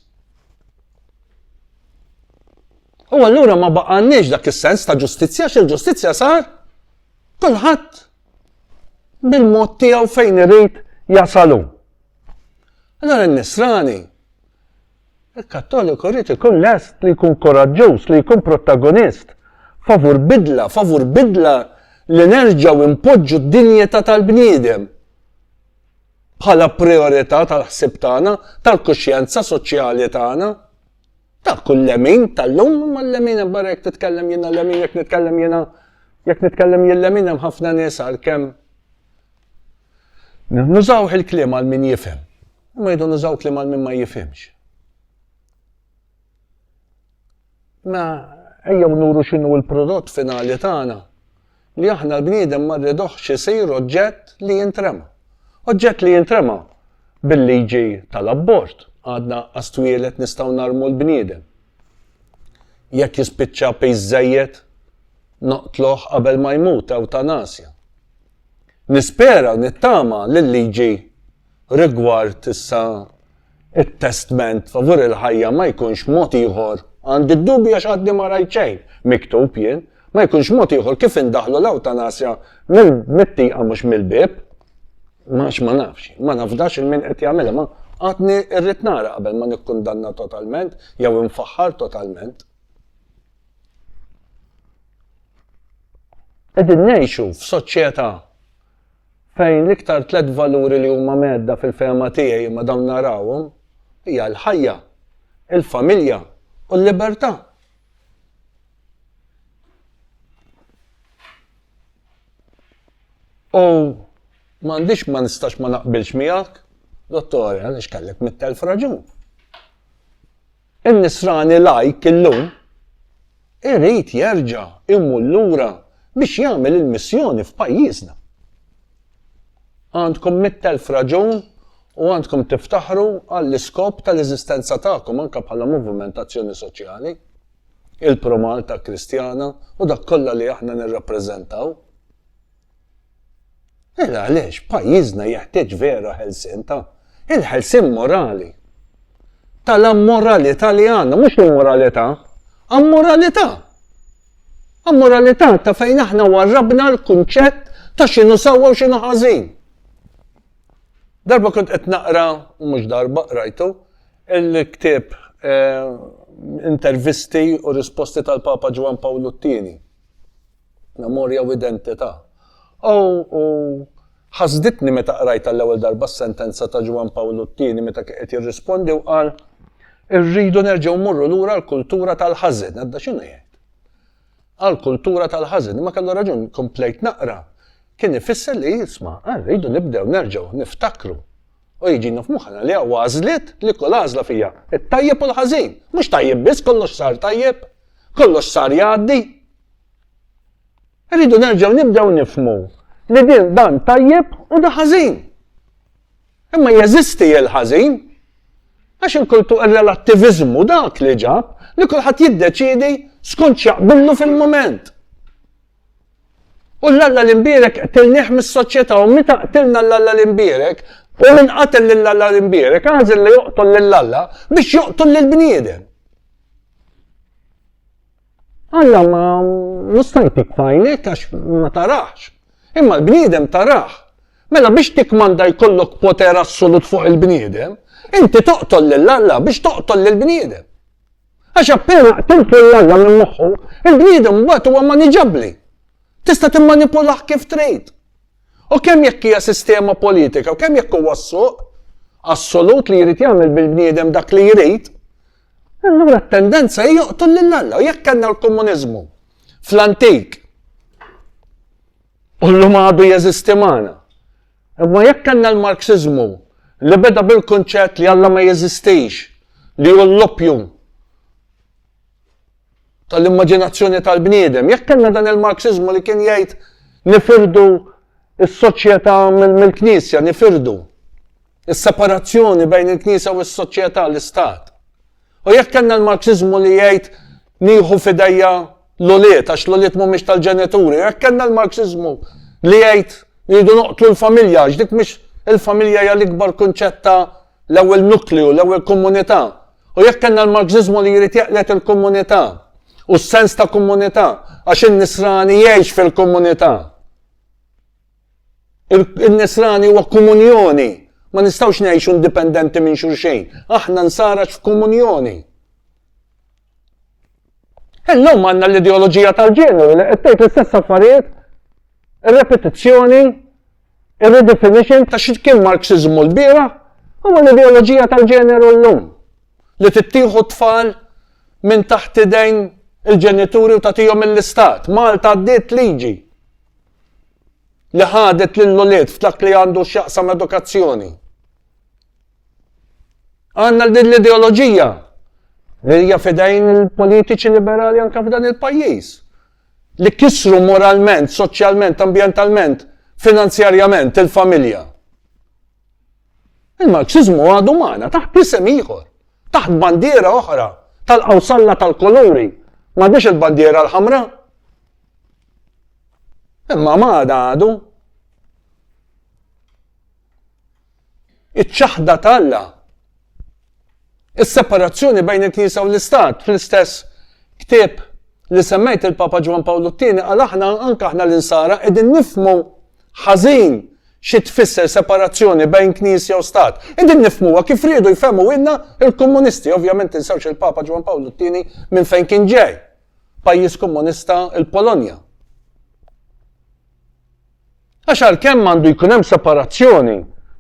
U allura ma baqanniex dak is-sens ta' ġustizzja x'il-ġustizzja sar kulħadd bil-mod tiegħu fejn irid jasalu. Allora n-nisrani, il-Kattoliku rrid ikun lest li jkun koraġġuż, li jkun protagonist, favur bidla li nerġgħu impoġġu d-dinjeta tal-bniedem bħala priorità tal-ħsieb tagħna, tal-kuxjenza soċjali tagħna, ta' kull lemin tal-lum ma l-lemin barra jekk titkellem jiena lemin jekk nitkellem jien lemin hemm ħafna nies għalkemm nużaw il-kliem għal min jifhem. Ma jdu nużaw kliem għal min ma jifhimx. Ma ejjew nuru x'inhu l-prodott finali tagħna li aħna l-bniedem ma rridux isir oġġett li jintrema. Oġġett li jintrema bil-liġi tal-abbort. Għadna għastwielet nistgħu narmu l-bniedem. Jekk jispiċċa pejżejjed noqtluh qabel ma jmut eutanasja. Nispera nittama lill-liġi rigward issa it-testament favur il-ħajja ma jkunx mod ieħor għandi d-dubja x'għaddi ma rajt xejn miktub jien ma jkunx mod ieħor kif indaħlu l-eutanasja mit-tieqa mhux mill-bieb. Ma nafx, ma nafdax il-min qed jagħmilha ma għadni irrid nara qabel ma nikkundanna totalment jew infaħħar totalment. Qegħdin ngħixu f'soċjetà fejn l-iktar 3 valuri li huma medda fil-fehma tiegħi ma dawn narawhom hija l-ħajja, il-familja u l-libertà. U m'għandix ma nistax ma naqbilx miegħek, dottor, għaliex kellek 100,000 raġun. In-nisrani lajk illum irid jerġa' immur lura biex jagħmel il-missjoni f'pajjiżna. Għandkom 100,000 raġun u għandkom tiftaħru għall-iskop tal-eżistenza tagħkom anke bħala movimentazzjoni soċjali, il-Pro-Malta Kristjana u dak kollha li aħna nirrappreżentaw. Għaliex pajjiżna jeħtieġ vera ħelsien il-ħelsien morali. Tal-ammoralità li għandna, mhux il-moralità, ammoralità. Ammoralità ta' fejn aħna warrabna l-kunċett ta' x'inhu sewwa u x'inhu ħażin. Darba kont qed naqra, u mhux darba qrajtu, il-ktieb intervisti u risposti tal-Papa Ġwan Pawlu T-tieni. Memorja u identità. U ħasditni meta qrajta l-ewwel darba s-sentenza ta' Ġwan Pawlu T-tieni meta qed jirrispondi u qal irridu nerġgħu mmorru lura l-kultura tal-ħażin. Għadda x'inhu jgħid? Għall-kultura tal-ħażin, ma kellu raġun komplejt naqra. Kien ifisser li jisma' rridu nibdew nerġgħu niftakru. U jiġina f'moħħna li hawn għażliet li kull għażla fija it-tajjeb u l-ħażin. Mhux tajjeb biss kollox sar tajjeb, kollox sar jgħaddi. Rridu nerġgħu nibdew nifhmu li dan tajjeb u da ħażin. Imma jeżisti l-ħażin għax il-relattivizmu dak li ġab li kulħadd jiddeċiedi skont x'jaqbillu fil-mument. U l-alla l-imbierek qtilnieh mis-soċjetà u meta qtilna l-alla l-imbierek u min qatel lill-alla l-imbierek għażel li joqtol lill-alla biex joqtol lill-bniedem. Alla ma mustajtik fajnek għax ma tarax. Imma l-bniedem tarax. Mela biex tikmanda jkollok poter assolut fuq il-bniedem, inti toqtol lill-alla biex toqtol lill-bniedem. Għax appena qtiltu l-alla minn moħħu, il-bniedem mbagħad huwa maniġabbli. Tista' timmanipulaħ kif trid. U kemm jekk hija sistema politika u kemm jekk huwa s-suq assolut li jrid jagħmel bil-bniedem dak li jrid, allura t-tendenza hija joqtol lill-alla. U jekk kellna l-komuniżmu fl-antik u llum għadu jeżisti magħna. Imma jekk kellna l-Marxiżmu li beda bil-kunċett li Alla ma jeżistix, li hu l-oppju tal-immaġinazzjoni tal-bniedem, jekk kellna dan il-Marxiżmu li kien jgħid nifirdu s-soċjetà mill-Knisja, nifirdu is-separazzjoni bejn il-Knisja u s-soċjetà l-Istat. U jekk kellna l-Marxiżmu li jgħid nieħu f'idejja l-uliet għax l-uliet mhumiex tal-ġenituri, jekk kellna l-Marxiżmu li jgħid jridu noqtlu l-familja, għax dik mhix il-familja hija l-ikbar kunċett ta' l-ewwel nukleu, l-ewwel komunità. U jekk kellna l-Marxiżmu li jrid jeqlet il-komunità U s-sens ta' komunità, għax in-nisrani jgħix fil-komunità. Il-nisrani huwa komunjoni, ma nistgħux ngħixu indipendenti minn xulxejn. Aħna nsarax f'komunjoni. Illum għandna l-ideoloġija tal-ġeneru li qed tgħid l-istess affarijiet, ir-repetizzjoni, ir-redefinition ta' xi kien Marxiżmu l-bieraħ, huwa l-ideoloġija tal-ġeneru llum. Li tittieħu tfal minn taħt idejn il-ġenituri u tagħtihom mill-istat. Malta għaddiet liġi li ħadet lill-ulied f'dak li għandu x'jaqsam edukazzjoni. Għandna l-ideoloġija li hija f'idejn il-politiċi liberali anke f'dan il-pajjiż li kisru moralment, soċjalment, ambjentalment, finanzjarjament il-familja. Il-Marxiżmu għadu magħna taħt isem ieħor, taħt bandiera oħra tal-qawsalla tal-koluri, m'għandix il-bandiera l-ħamra. Imma m'għada għadu. Iċ-ċaħda talla. Is-separazzjoni bejn il-Knisja u l-Istat fl-istess ktieb li semmejt il-Papa Ġwan Pawlu II għal aħna anke aħna l-insara qegħdin nifhmu ħażin xi tfisser separazzjoni bejn Knisja u Stat. Qegħdin nifhmuha kif riedu jfehmu ilna il-komunisti, ovvjament insewx il-Papa Ġwan Pawlu II minn fejn kien ġej. Pajjiż komunista il-Polonja. Għax għalkemm għandu jkun hemm separazzjoni,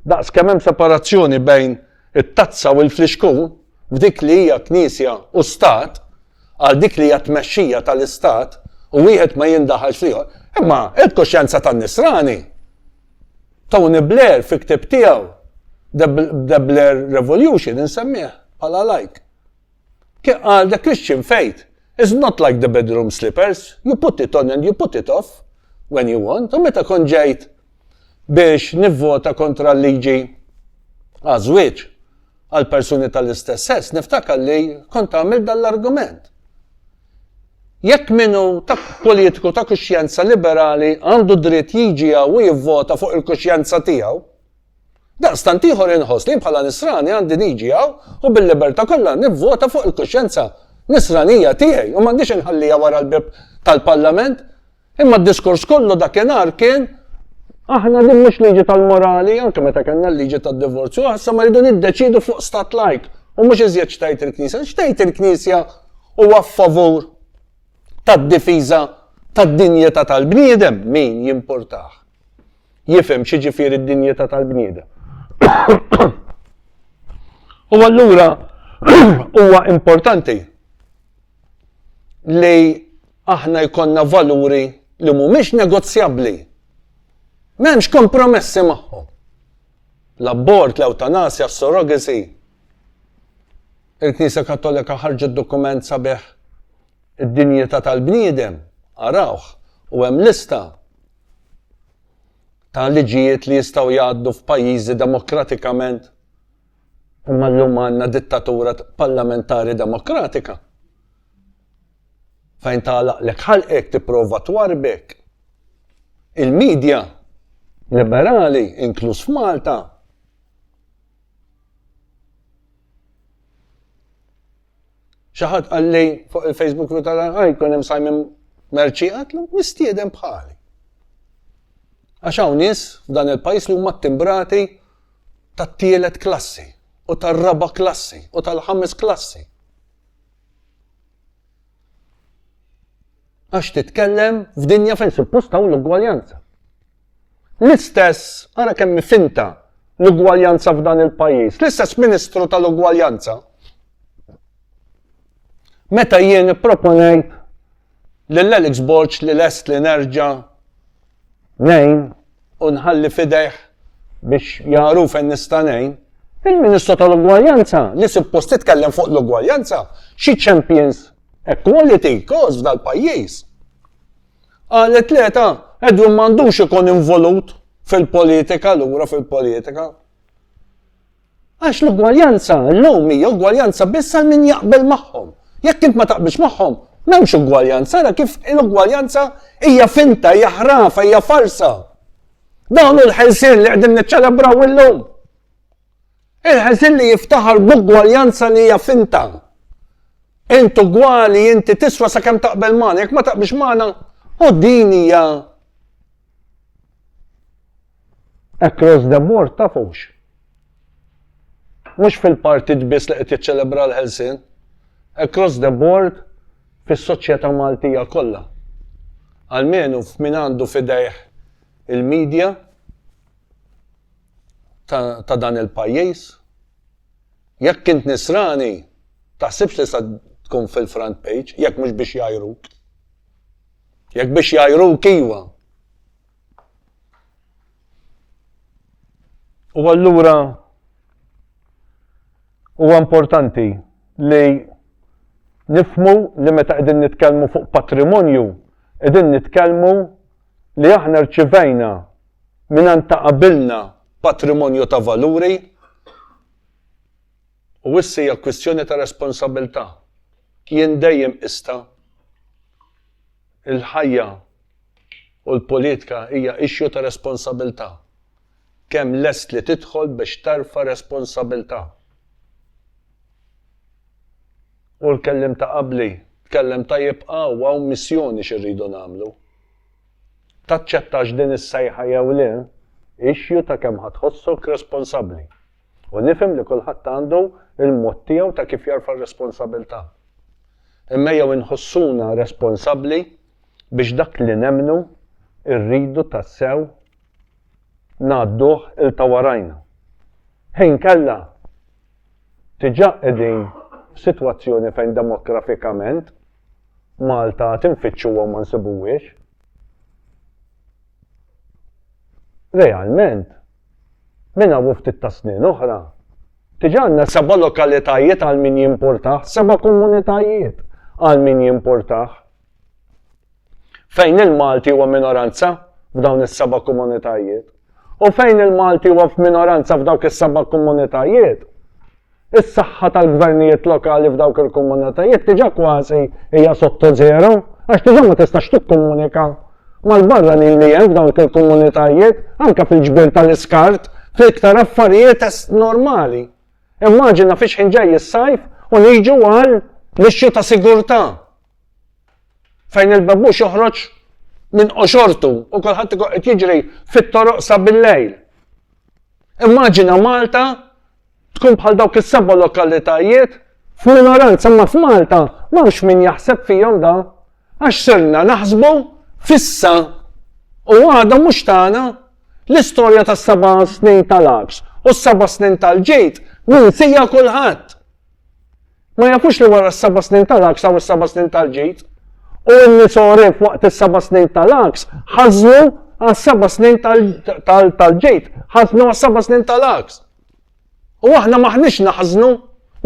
daqs kemm hemm separazzjoni bejn it-tazza u l-fliexkun f'dik li hija Knisja u Stat, għal dik li hija tmexxija tal-Istat u wieħed ma jindaħal f'ieħor. Imma il-koxjenza tan-nisrani. Tony Blair fi ktieb tiegħu The Blair Revolution insemmih bħala like. Kien qal the Christian faith is not like the bedroom slippers. You put it on and you put it off when you want. U meta kon ġejt biex nivvota kontra l-liġi għażwieġ għal persuni tal-istess sess, niftakar li kont għamil dal-argument. Jekk minnu ta' politiku ta' kuxjenza liberali għandu dritt jiġi u jivvota fuq il-kuxjenza tiegħu, daqstant ieħor inħoss li bħala nisrani għandi niġi u bil-libertà kollha nivvota fuq il-kuxjenza nisranija tiegħi u m'għandix inħallija wara l-bib tal-Parlament, imma d-diskors kollu dakinhar kien aħna din mhux liġi tal-morali, anke meta kellna l-liġi tad-divorzju, issa ma rridu niddeċidu fuq stat laik u mhux iżjed xtajt il-Knisja. Xtajt il-Knisja huwa favur tad-difiża tad-dinjità tal-bniedem, min jimportah. Jifhem xi ġifieri d-dinjità tal-bniedem. U allura huwa importanti li aħna jkollna valuri li mhumiex negozjabbli. M'hemmx kompromessi magħhom. L-abort, l-eutanasja, s-surrogacy. Il-Knisja Kattolika ħarġet dokument sabiħ id-dinjità tal-bniedem, arawh, u hemm lista ta' liġijiet li jistgħu jgħaddu f'pajjiżi demokratikament. Imma llum għandna dittatura parlamentari demokratika. Fejn tagħlaqlek ħalqek tipprova twarbek. Il-medja liberali, inkluż f'Malta. Xi ħadd qal li fuq il-Facebook jkun hemm Simon Merċi għatlu mistiedem bħali. Għax hawn nies f'dan il-pajjiż li huma ttimbrati tat-tielet klassi u tar-raba' klassi u tal-ħames klassi. Għax titkellem f'dinja fejn suppost hawn l-ugwaljanza. L-istess, ara kemm finta l-ugwaljanza f'dan il-pajjiż, l-istess Ministru tal-Ugwaljanza. Meta jien ipproponejt lill-Alex Borch li lest li nerġa' ngħin u nħalli fidejh biex jaru fejn nista' ngħin, il-Ministru tal-Ugwaljanza li suppost titkellem fuq l-ugwaljanza, xi champions equality cause f'dal pajjiż. Qalet tlieta Edwin m'għandux ikun involut fil-politika, lura fil-politika. Għax l-ugwaljanza, l-lum hija ugwaljanza biss għal min jaqbel magħhom. Jekk int ma taqbilx magħhom, m'hemmx ugwaljanza, ara kif l-ugwaljanza hija finta, hija ħrafa, hija farsa. Dawn il-ħelsien li qegħdin niċċelebraw illum. Il-ħelsien li jiftaħar b'ugwaljanza li hija finta. Intu gwali, inti tiswa sakemm taqbel magħna, jekk ma taqbilx magħna, u din hija across the board tafux. Mhux fil-partit biss li qed jiċċelebra l-ħelsien, across the board fis-soċjetà Maltija kollha. Almenu f'min għandu fidejh il-medja ta' dan il-pajjiż, jekk int nisrani, taħsibx li sa tkun fil-front page, jekk mhux biex jajruk. Jekk biex jajruk iwa. U allura huwa importanti li nifhmu li meta qegħdin nitkellmu fuq patrimonju, qegħdin nitkellmu li aħna rċivejna mingħand ta' qabilna patrimonju ta' valuri u issa hija kwistjoni ta' responsabilità. Jien dejjem ista il-ħajja u l-politika hija issue ta' responsabilità. Kemm lest li tidħol biex tarfa' responsabilità. U l-kellim ta' qabli, tkellem ta' jibqa' u hawn missjoni x'irridu nagħmlu. Taċċettax din is-sejħa jew le, issue ta' kemm ħadħossok responsabbli. U nifhem li kulħadd għandu il-mod tiegħu ta' kif jarfa' responsabilità. Imma jew inħossuna responsabbli biex dak li nemnu irridu tassew ngħadduh il-tawarajna. Ħin kella diġà qegħdin f'sitwazzjoni fejn demografikament Malta tinfittxuha ma nsibuhiex. Realment, minn hawn ftit ta' snin oħra, diġà għandna 7 lokalitajiet għal min jimportaħ, 7 komunitajiet għal min jimportaħ. Fejn il-Malti huwa minoranza f'dawn is-7 komunitajiet. U fejn il-Malti huwa f'minoranza f'dawk is-7 komunitajiet, is-saħħa tal-gvernijiet lokali f'dawk il-komunitajiet diġà kważi hija sotto zero, għax diġà ma tistax tikkomunika mal-barranin li hemm f'dawk il-komunitajiet, anke fil-ġbir tal-iskart, fl-iktar affarijiet normali. Immaġina fiex ħinġej is-sajf u niġu għal l-ixxu ta' sigurtà. Fejn il-babbux joħroġ minn qoxortu u kulħadd qed jiġri fit-toroq sa bil-lejl. Immaġina Malta tkun bħal dawk is-7 lokalitajiet f'minoranza, imma f'Malta m'hawnx min jaħseb fihom da għax sirna naħsbu fissa u għada mhux tagħna l-istorja tas-7 snin tal-Aqs u s-7 snin tal-ġejt minsija kulħadd. Ma jafux li wara s-7 snin tal-Aqs u s-7 snin tal-ġejt u n-nisorif waqt is-7 snin tal-Aqs ħażnu għas-7 snin tal-ġejt, ħażnu għas-7 snin tal-Aqs. U aħna maħniex naħżnu,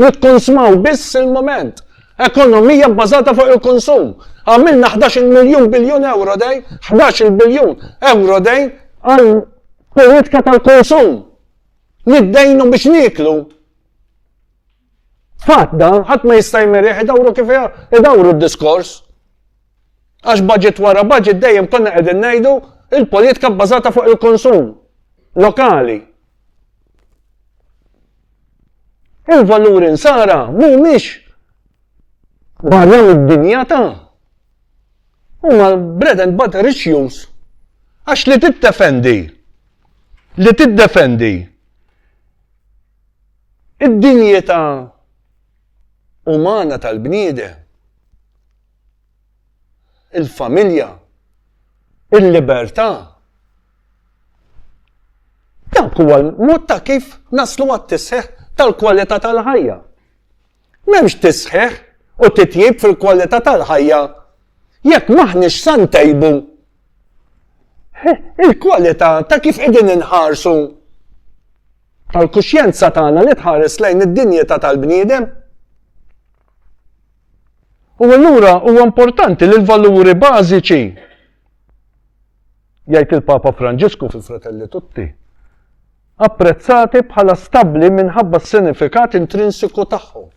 nitkonsmaw biss il-moment. Ekonomija bbażata fuq il-konsum. Għamilna 11 biljun euro dej, 11 biljun euro dej għal politika tal-konsum. Niddejnu biex niklu. Fatda, ħadd ma jista' jmerieħ idawru kif idawru d-diskors. Għax budget wara budget dejjem konna qegħdin ngħidu il-politika bbażata fuq il-konsum lokali. Il-valuri nsara mhumiex barra mid-dinja ta' huma bread and butter issues. Għax li tiddefendi id-dinjità umana tal-bniedem, il-familja, il-libertà. Dak huwa l-mod ta' kif naslu għat-tisħeħ tal-kwalità tal-ħajja. M'hemmx tisħeħ u titjib fil-kwalità tal-ħajja jekk maħniex santejbu il-kwalità ta' kif qegħdin inħarsu tal-kuxjenza tagħna li tħares lejn id-dinjità tal-bniedem. U allura huwa importanti li l-valuri bażiċi jgħid il-Papa Franġisku fil-Fratelli Tutti apprezzati bħala stabbli minħabba s-sinifikat intrinsiku tagħhom.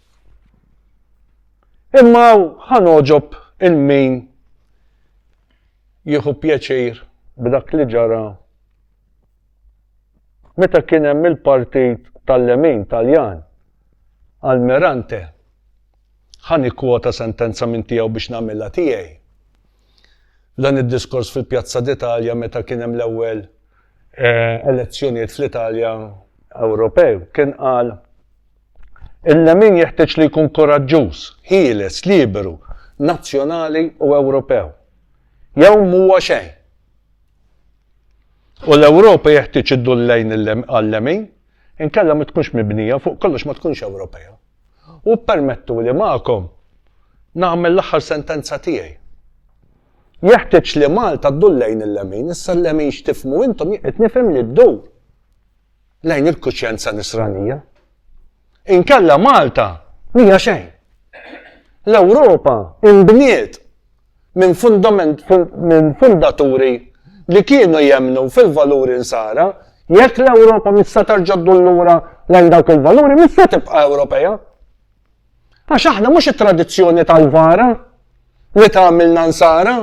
Imma ħanoġob il-min jieħu pjaċir b'dak li ġara meta kien hemm il-partit tal-Lemin Taljan Almirante ħani kwota sentenza minn tiegħu biex nagħmilha tiegħi. Dan id-diskors fil-Pjazza d'Italja meta kien hemm l-ewwel elezzjonijiet fl-Italja Ewropew kien qal il-lemin jeħtieġ li jkun koraġġuż, ħieles, liberu, nazzjonali u Ewropew. Jew huwa xejn. U l-Ewropa jeħtieġ iddur lejn għall-lemin, inkella ma tkunx mibnija fuq kollox ma tkunx Ewropea. U permettu li magħkom nagħmel l-aħħar sentenza tiegħi. Jeħtieġ li Malta ddur lejn il-lemin, issa l-lemin x'tifhmu intom qed nifhem li ddur lejn il-kuxjenza nisranija. Inkella Malta mija xejn. L-Ewropa inbniet minn fundaturi li kienu jemnu fil-valuri nsara, jekk l-Ewropa missa terġa' ddur lura lejn dawk il-valuri, missa tibqa' Ewropea. Għax aħna mhux it-tradizzjoni tal-vara li tagħmilna nsara.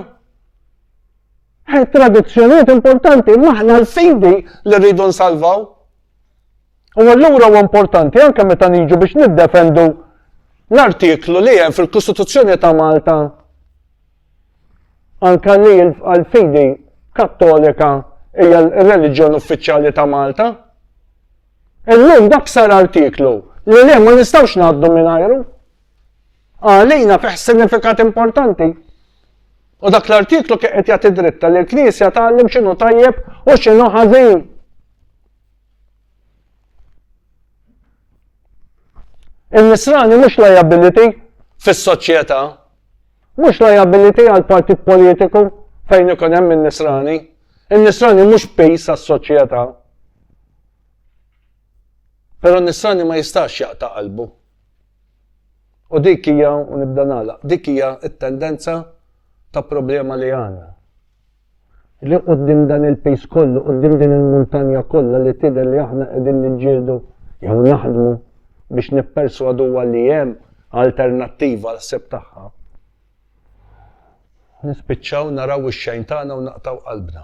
Tradizzjonijiet importanti, maħna l-fidi li rridu nsalvaw. U allura huwa importanti anke meta niġu biex niddefendu l-artiklu li hemm fil-Kostituzzjoni ta' Malta anke li l-fidi Kattolika hija l-reliġjon uffiċjali ta' Malta. Illum dak sar artiklu li le ma nistgħux ngħaddu mingħajru. Għalina fih sinifikat importanti. U dak l-artiklu qed jagħti dritta li l-Knisja tgħallem x'inhu tajjeb u x'inhu ħażin. Il-nisrani mhux liability fis-soċjetà, mhux liability għal partit politiku fejn ikun hemm in-nisrani. In-nisrani mhux pejs għas-soċjetà. Però n-nisrani ma jistax jaqta' qalbu. U dik hija, u nibda nagħlaq, dik hija t-tendenza ta' problema li għandna. Li qudiem dan il-pejs kollu, qudiem din il-muntanja kollha li tidher li aħna qegħdin niġġieldu jew naħdmu biex nipperswaduha li hemm alternattiva l-ħsieb tagħha. Nispiċċaw naraw ix-xejn tagħna u naqtaw qalbna.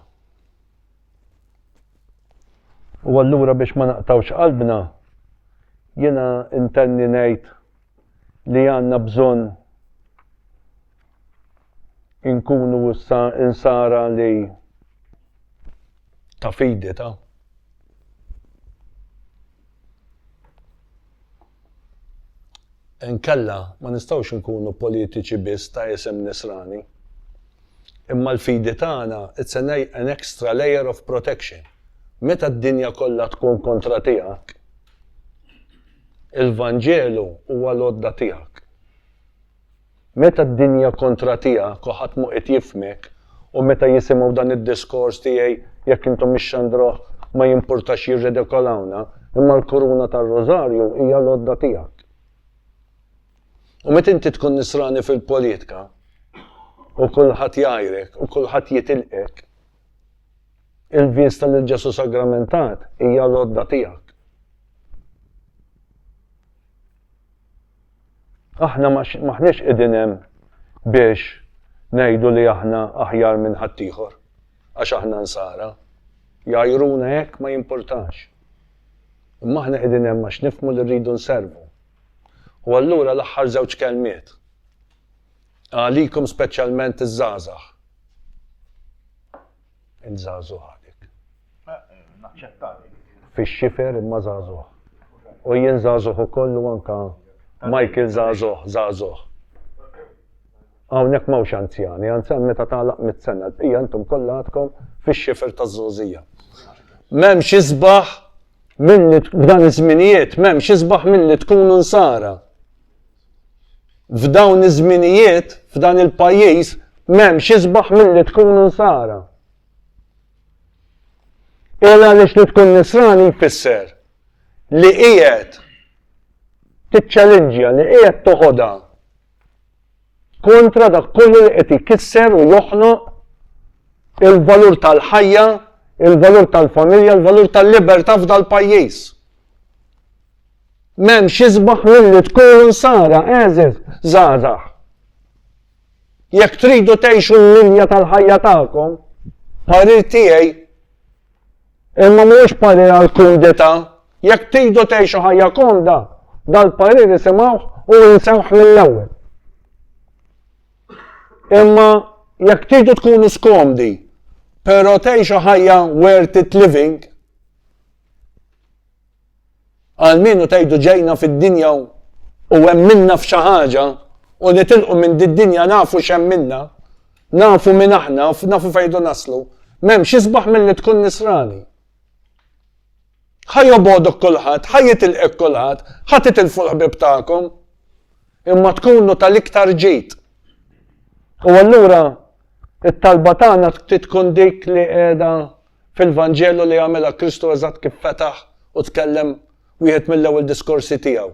U allura biex ma naqtawx qalbna, jiena intenni ngħid li għandna bżonn inkunu insara li ta' fidita. Inkella ma nistgħux inkunu politiċi biss ta' isem nisrani. Imma l-fidi tagħna it's an extra layer of protection. Meta d-dinja kollha tkun kontra tiegħek, il-Vanġelu huwa l-għodda tiegħek. Meta d-dinja kontra tiegħek u ħadd mu qed jifhmek u meta jisimgħu dan id-diskors tiegħi jekk intom ix-xandroh ma jimpurtax jirridikolawna, imma l-kuruna tar-Rożarju hija l-għodda tiegħek. U meta inti tkun nisrani fil-politika u kulħadd jgħajrek u kulħadd jitilqek, il-vins tal-Ġesu sagramentat hija l-għodda tiegħek. Aħna maħniex qegħdin hemm biex ngħidu li aħna aħjar minn ħaddieħor għax aħna nsara. Jgħajruna hekk ma jimpurtax. Imma aħna qegħdin hemm għax nifhmu li rridu nservu. U allura l-aħħar żewġ kelmiet. Għalikom speċjalment iż-żgħażagħ. Il-żgħażugħ għalik. Naċċettali. Fix-xifer imma żgħażugħ. U jien żgħażugħ ukoll u anke Michael żgħażugħ. Hawnhekk m'hawnx anzjani, anzjan meta tagħlaq mit-sena, l-bqija intom kollha għadkom fix-xifer taż-żgħożija. M'hemmx isbaħ milli f'dan iż-żminijiet, m'hemmx isbaħ milli tkunu nsara. F'dawn iż-żminijiet, f'dan il-pajjiż, m'hemmx isbaħ milli tkunu nsara. Illa għaliex li tkun nisrani jfisser li qiegħed tiċċallenġja li qiegħed toħodha kontra dak kollu li qed ikisser u joħloq il-valur tal-ħajja, il-valur tal-familja, il-valur tal-libertà f'dal pajjiż. M'hemmx isbaħ milli tkunu nsara, eżiż, żgħażagħ. Jekk tridu tgħixu l-linja tal-ħajja tagħkom, parir tiegħi imma mhuwiex parir għall-kumdità, jekk tridu tgħixu ħajja komda, dal-parir isimgħuh u jinsewħ mill-ewwel. Imma jekk tridu tkunu skomdi, però tgħixu ħajja worth it living, għalmenu tgħidu ġejna fid-dinja u hemm minna f'xi ħaġa u nitilqu minn din-dinja nafu x'hemm minna, nafu minn aħna, nafu fejdu naslu. M'hemmx isbaħ milli tkun nisrani. Ħajjobodok kulħadd, ħajjitilqek kulħadd, ħatitilfu l-ħbib tagħkom, imma tkunu tal-iktar ġid. U allura it-talba tagħna tkun dik li qiegħda fil-Vanġelu li għamilha Kristu eżatt kif fetaħ u tkellem wieħed mill-ewwel diskorsi tiegħu.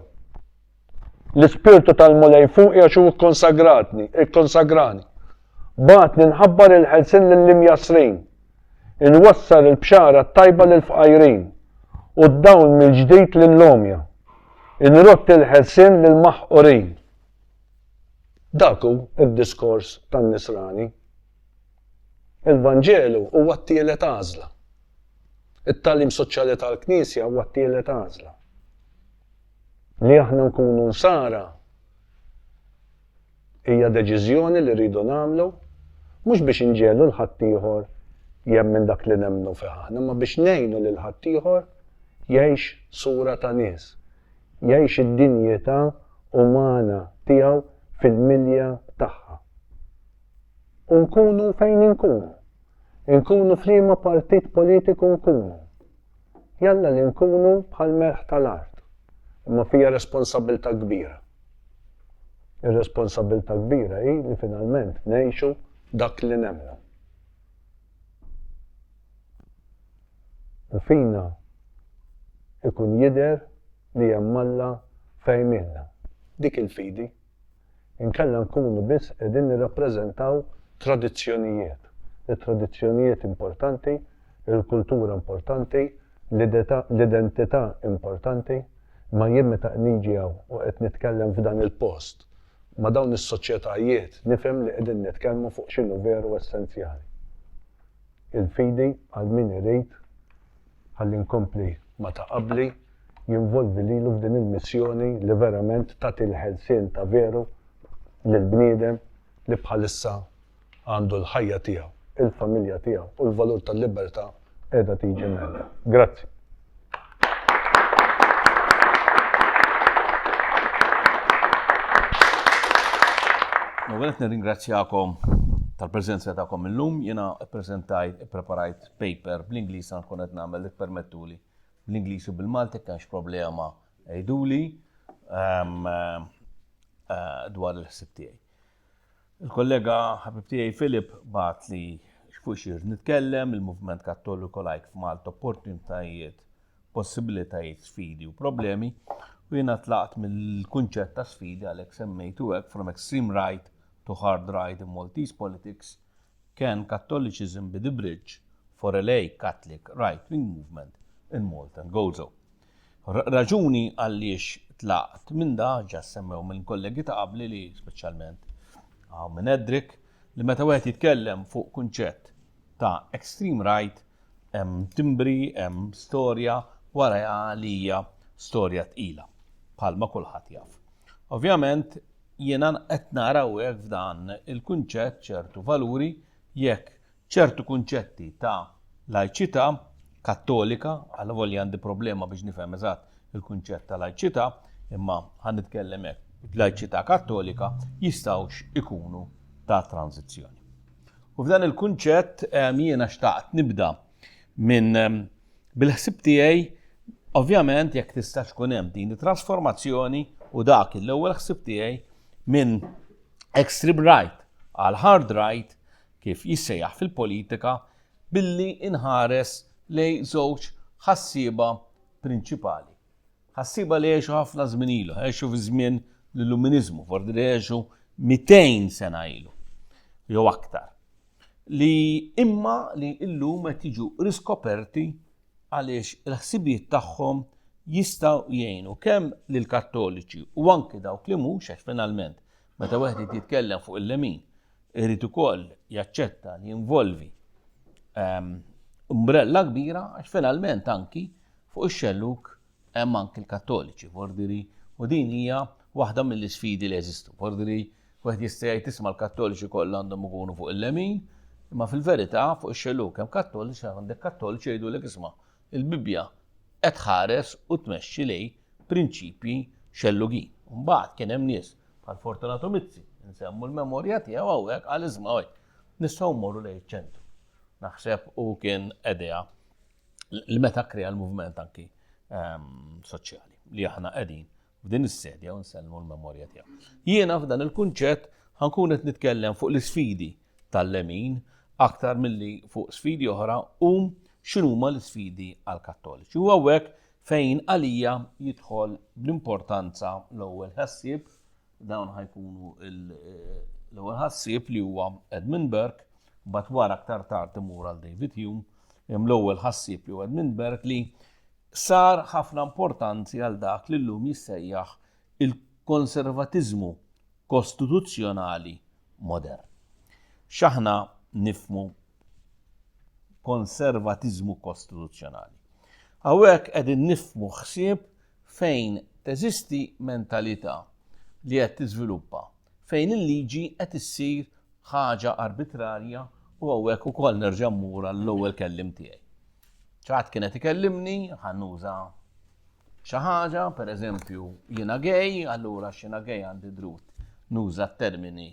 L-ispirtu tal-mulej fuq jaxu ikkonsagrani. Bagħatni nħabbar il-ħelsin lill-imjasrin, inwassar il-bxara tajba lill-fqajrin u d-dawn mill-ġdid lill-lomja, inrott il-ħelsin lill-maħqurin. Daku id-diskors tan-nisrani. Il-Vanġelu huwa t-tielet għażla. It-tagħlim soċjali tal-Knisja huwa t-tielet għażla. Li aħna nkunu nsara hija deċiżjoni li rridu nagħmlu mhux biex inġelu l-ħaddieħor jemmen dak li nemmnu fih aħna, ma biex ngħinu lil ħaddieħor jgħix sura ta' nies, jgħix id-dinjità umana tiegħu fil-milja tagħha. U nkunu fejn nkunu f'liema partit politiku nkunu. Jalla li nkunu bħal merħ tal-art. Imma fija responsabilità kbira. Ir-responsabilità kbira hi li finalment ngħixu dak li nemmnu. U fina ikun jidher li hemm Alla fejn. Dik il-fidi. Inkella nkunu biss qegħdin nirrappreżentaw tradizzjonijiet. Il-tradizzjonijiet importanti, il-kultura importanti, l-identità importanti, ma jien meta niġi hawn u qed nitkellem f'dan il-post ma' dawn is-soċjetajiet nifhem li qegħdin nitkellmu fuq x'inhu veru essenzjali. Il-fidi għal min irid ħalli nkompli ma ta' qabli jinvolvi lilu f'din il-missjoni li verament tagħti l-ħelsien ta' veru lill-bniedem li bħalissa għandu l-ħajja tiegħu, il-familja tiegħu u l-valur tal-libertà qiegħda tiġi mella. Grazzi. Għalet nirringrazzjakom tal-preżenza tagħkom illum. Jiena preparajt paper bl-Ingliż nkun qed nagħmel li permettuli. Bl-Ingliż u bil-Malti kienx problema għiduli dwar il-ħsieb tiegħi. Il-kollega ħabib tiegħi Filip bat li fuq xir nitkellem il-Movement Kattoliku Lajk f'Malta opportunitajiet, possibilitajiet, sfidi u problemi u jiena tlaqt mill-kunċett ta' sfidi għalhekk semmejtu hekk from extreme right to hard right in Maltese politics can Catholicism be the bridge for a lay Catholic right-wing movement in Malta and goes on. Raġuni għaliex tlaqt minn da ġa semmew mill-kollegi ta' qabli li speċjalment minn Edric li meta wieħed jitkellem fuq kunċett ta' extreme right hemm timbri, hemm storja wara li hija storja tqila bħalma kulħadd jaf. Ovvjament jiena qed naraw hekk f'dan il-kunċett ċertu valuri jekk ċertu kunċetti ta' lajċità kattolika għal volja għandi problema biex nifhem eżatt il-kunċett ta' lajċità imma ħan nitkellem hekk lajċità kattolika jistgħux ikunu ta' tranzizzjoni. U f'dan il-kunċett jiena xtaqt nibda minn bil-ħsieb tiegħi ovvjament jekk tista' tkun hemm din it-trasformazzjoni u dak l-ewwel ħsieb tiegħi minn extreme right għal hard right kif jissejjaħ fil-politika billi inħares lejn żewġ ħassieba prinċipali. Ħassieba li għexu ħafna żmien ilu, għexu fi żmien l-Illuminizmu, forsi għexu 200 sena ilu, jew aktar. Li imma li illum qed jiġu riskoperti għaliex il-ħsibijiet tagħhom jistgħu jgħinu kemm lil kattoliċi u anke dawk li mhux għax finalment meta wieħed jitkellem fuq il-lemin irid ukoll jaċċetta li jinvolvi umbrella kbira għax finalment anki fuq ix-xelluk hemm anke l-kattoliċi fordiri u din hija waħda mill-isfidi li jeżistu. Fordiri Wieħed jista' jgħid isma' l-Kattoliċi kollha għandhom ikunu fuq il-lemin, imma fil-verità fuq ix-xelluk hemm Kattoliċi għandek Kattoliċi jgħidulek isma' il-Bibja qed tħares u tmexxi lejn prinċipji xellugin. Mbagħad kien hemm nies bħal Fortunato Mizzi, nsemmu l-memorja tiegħu hawnhekk għal isma' nistgħu mmorru lejn iċ-ċentru. Naħseb u kien idea li meta krea l-movement anki soċjali li aħna qegħdin f'din is-sedja u nsellmu l-memorja tiegħu. Jiena f'dan il-kunċett ħankun qed nitkellem fuq l-isfidi tal-lemin aktar milli fuq sfidi oħra u x'inhuma l-isfidi għall-Kattoliċi. U hawnhekk fejn għalija jidħol bl-importanza l-ewwel ħassieb, dawn ħajkunu l-ewwel ħassieb li huwa Edmund Burke, mbagħad wara aktar tard imur għal David Hume, hemm l-ewwel ħassieb li huwa Edmund Burke li sar ħafna importanzi għal dak li llum jissejjaħ il-konservatiżmu kostituzzjonali modern. X'aħna nifmu konservatiżmu kostituzzjonali. Hawnhekk qegħdin nifmu ħsieb fejn teżisti mentalità li qed tiżviluppa, fejn il-liġi qed issir ħaġa arbitrarja u hawnhekk ukoll nerġa' mmur għall-ewwel kellim tiegħi. ċaħat kienet ikellimni, ħannuża xi ħaġa, pereżempju jiena gay, allura x'jiena gay għandi drut nuża t-termini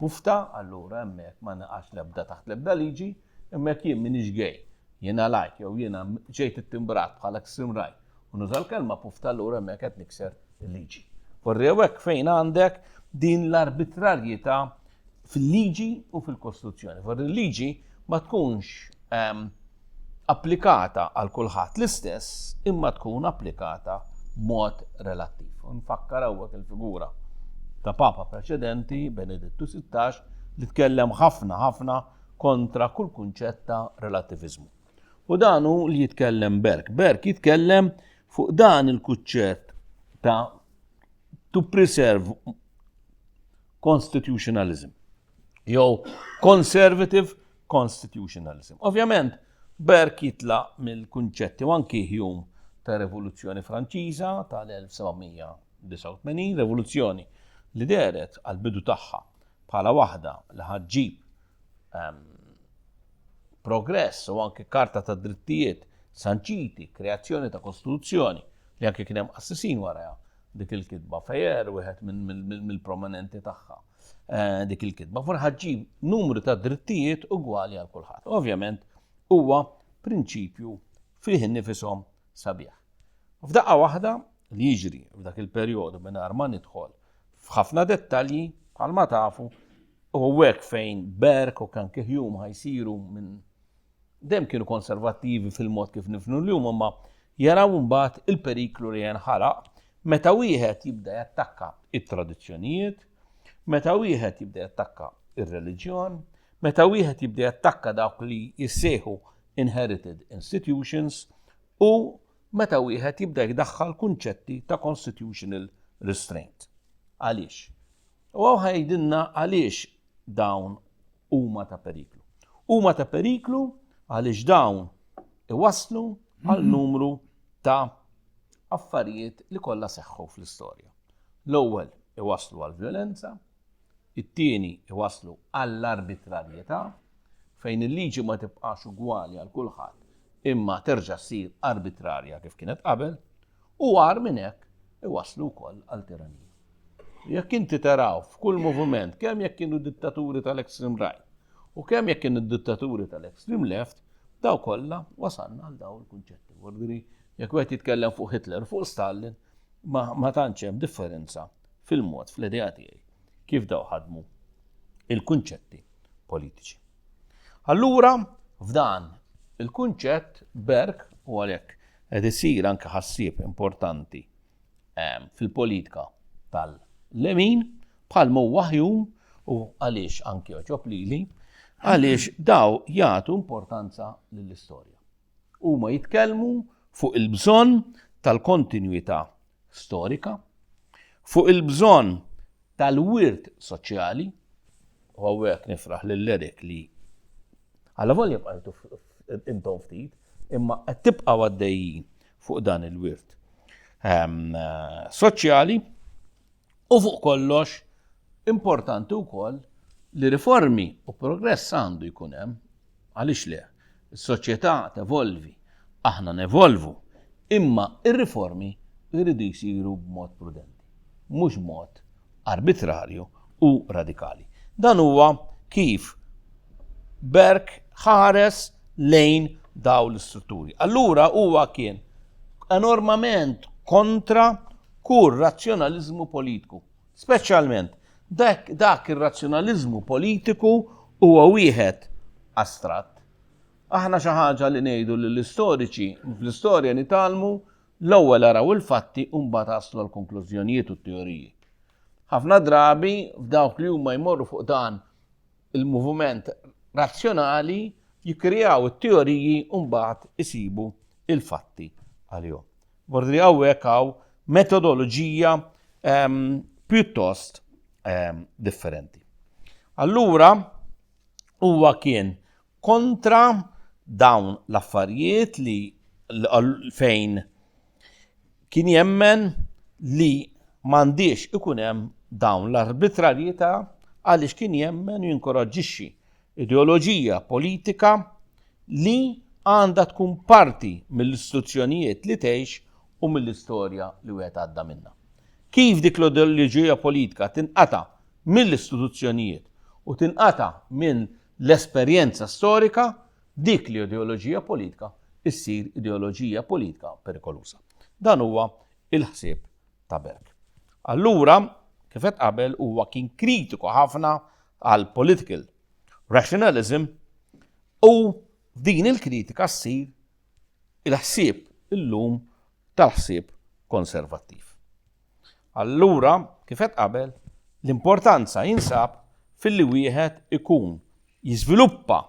mufta, allura hemmhekk ma naqax l-ebda taħt l-ebda liġi, hemmhekk jien m'iniex gay. Jiena like jew jiena ġejt ittimbrat bħala extreme right u nuża l-kelma pufta, allura hemmhekk qed nikser il-liġi. Forri hekk fejn għandek din l-arbitrarjetà fil-liġi u fil-Kostituzzjoni. Forri l-liġi ma tkunx applikata għal kulħadd l-istess, imma tkun applikata b'mod relattiv. Nfakkar hawnhekk il-figura ta' Papa preċedenti, Benedittu XVI, li tkellem ħafna kontra kull kunċett ta' relattivizmu. U danu li jitkellem Burke. Burke jitkellem fuq dan il-kunċett ta' to preserve constitutionalism, jew conservative constitutionalism. Ovvjament, Burke jitlaq mill-kunċetti u anki Hume ta' Rivoluzzjoni Franċiża tal-1789, rivoluzzjoni li deret għal-bidu tagħha bħala waħda li ħaġġib progress u anke karta ta' drittijiet sanċiti, kreazzjoni ta' kostituzzjoni li anke kien hemm assassin warajha dik il-kitba Fajer, wieħed mill-prominenti tagħha. Dik il-kitba for ħaġġib numru ta' drittijiet ugwali għal kulħadd. Ovvjament huwa prinċipju fih innifisom sabiħ. F'daqqa waħda li jiġri f'dak il-perjodu mingħajr ma nidħol f'ħafna dettalji bħalma tafu u hekk fejn Burke u anke Hume ħajsiru minn dem kienu konservattivi fil-mod kif nifhmu l-lum, imma jaraw mbagħad il-periklu li jinħaraq meta wieħed jibda jattakka it-tradizzjonijiet, meta wieħed jibda jattakka ir-reliġjon, meta wieħed jibda jattakka dawk li jissejħu inherited institutions u meta wieħed jibda jdaħħal kunċetti ta' constitutional restraint. Għaliex? U ħajdilna għaliex dawn huma ta' periklu. Huma ta' periklu għaliex dawn iwasslu għal numru ta' affarijiet li kollha seħħu fl-istorja. L-ewwel iwasslu għal violenza, it-tieni iwasslu għall-arbitrarjetà fejn il-liġi ma tibqax ugwali għal kulħadd imma terġa' ssir arbitrarja kif kienet qabel u għar minn hekk iwasslu wkoll għal tiranija. Jekk inti taraw f'kull moviment kemm jekk kienu dittaturi tal-extreme right u kemm jekk kienu dittaturi tal-extreme left, daw kollha wasalna għal daw il-kunċetti. Wordri jekk wieħed jitkellem fuq Hitler fuq Stalin ma tantx hemm differenza fil-mod fl-idea tiegħi kif daw ħadmu il-kunċetti politiċi. Allura, f'dan il-kunċett Burke u għalhekk qed isir anke ħassieb importanti fil-politika tal-lemin bħalma huwa Hume u għaliex anke joġob lili għaliex daw jagħtu importanza lill-istorja. Huma jitkellmu fuq il-bżonn tal-kontinwità storika, fuq il-bżonn tal-wirt soċjali, u hawnhekk nifraħ lil-Eric li għalla volja bqajtu intom ftit, imma qed tibqgħu għaddejjin fuq dan il-wirt soċjali u fuq kollox importanti wkoll li riformi u progress għandu jkun hemm għaliex le. Is-soċjetà tevolvi, aħna nevolvu, imma ir-riformi jridu jsiru b'mod prudenti, mhux mod arbitrarju u radikali. Dan huwa kif Berk ħares lejn daw l-istrutturi. Allura huwa kien enormament kontra kull razzjonalizmu politiku. Speċjalment dak ir-razzjonalizmu politiku huwa wieħed astratt. Aħna xi ħaġa li ngħidu lill-istoriċi fl-istorja nitalmu l-ewwel araw il-fatti u mbagħad aslu l-konklużjonijiet u t-teoriji. Ħafna drabi f'dawk li huma jmorru fuq dan il-moviment razzjonali jikkreaw it-teoriji u mbagħad isibu il-fatti għalihom. Vorri hawnhekk hawn metodoloġija pjuttost differenti. Allura huwa kien kontra dawn l-affarijiet li fejn kien jemmen li m'għandix ikun hemm dawn l-arbitrarjetà għaliex kien jemmen u jinkoraġġixxi ideoloġija politika li għandha tkun parti mill-istituzzjonijiet li tgħix u mill-istorja li wieħed għadda minnha. Kif dik l-ideoloġija politika tinqata' mill-istituzzjonijiet u tinqata' minn l-esperjenza storika, dik l-ideoloġija politika issir ideoloġija politika perikolusa. Dan huwa il-ħsieb ta' Berk. Allura, kif qed qabel huwa kien kritiku ħafna għal political rationalism u din il-kritika ssir il-ħsieb illum tal-ħsieb konservattiv. Allura, kif qed qabel, l-importanza jinsab fil-li wieħed ikun jiżviluppa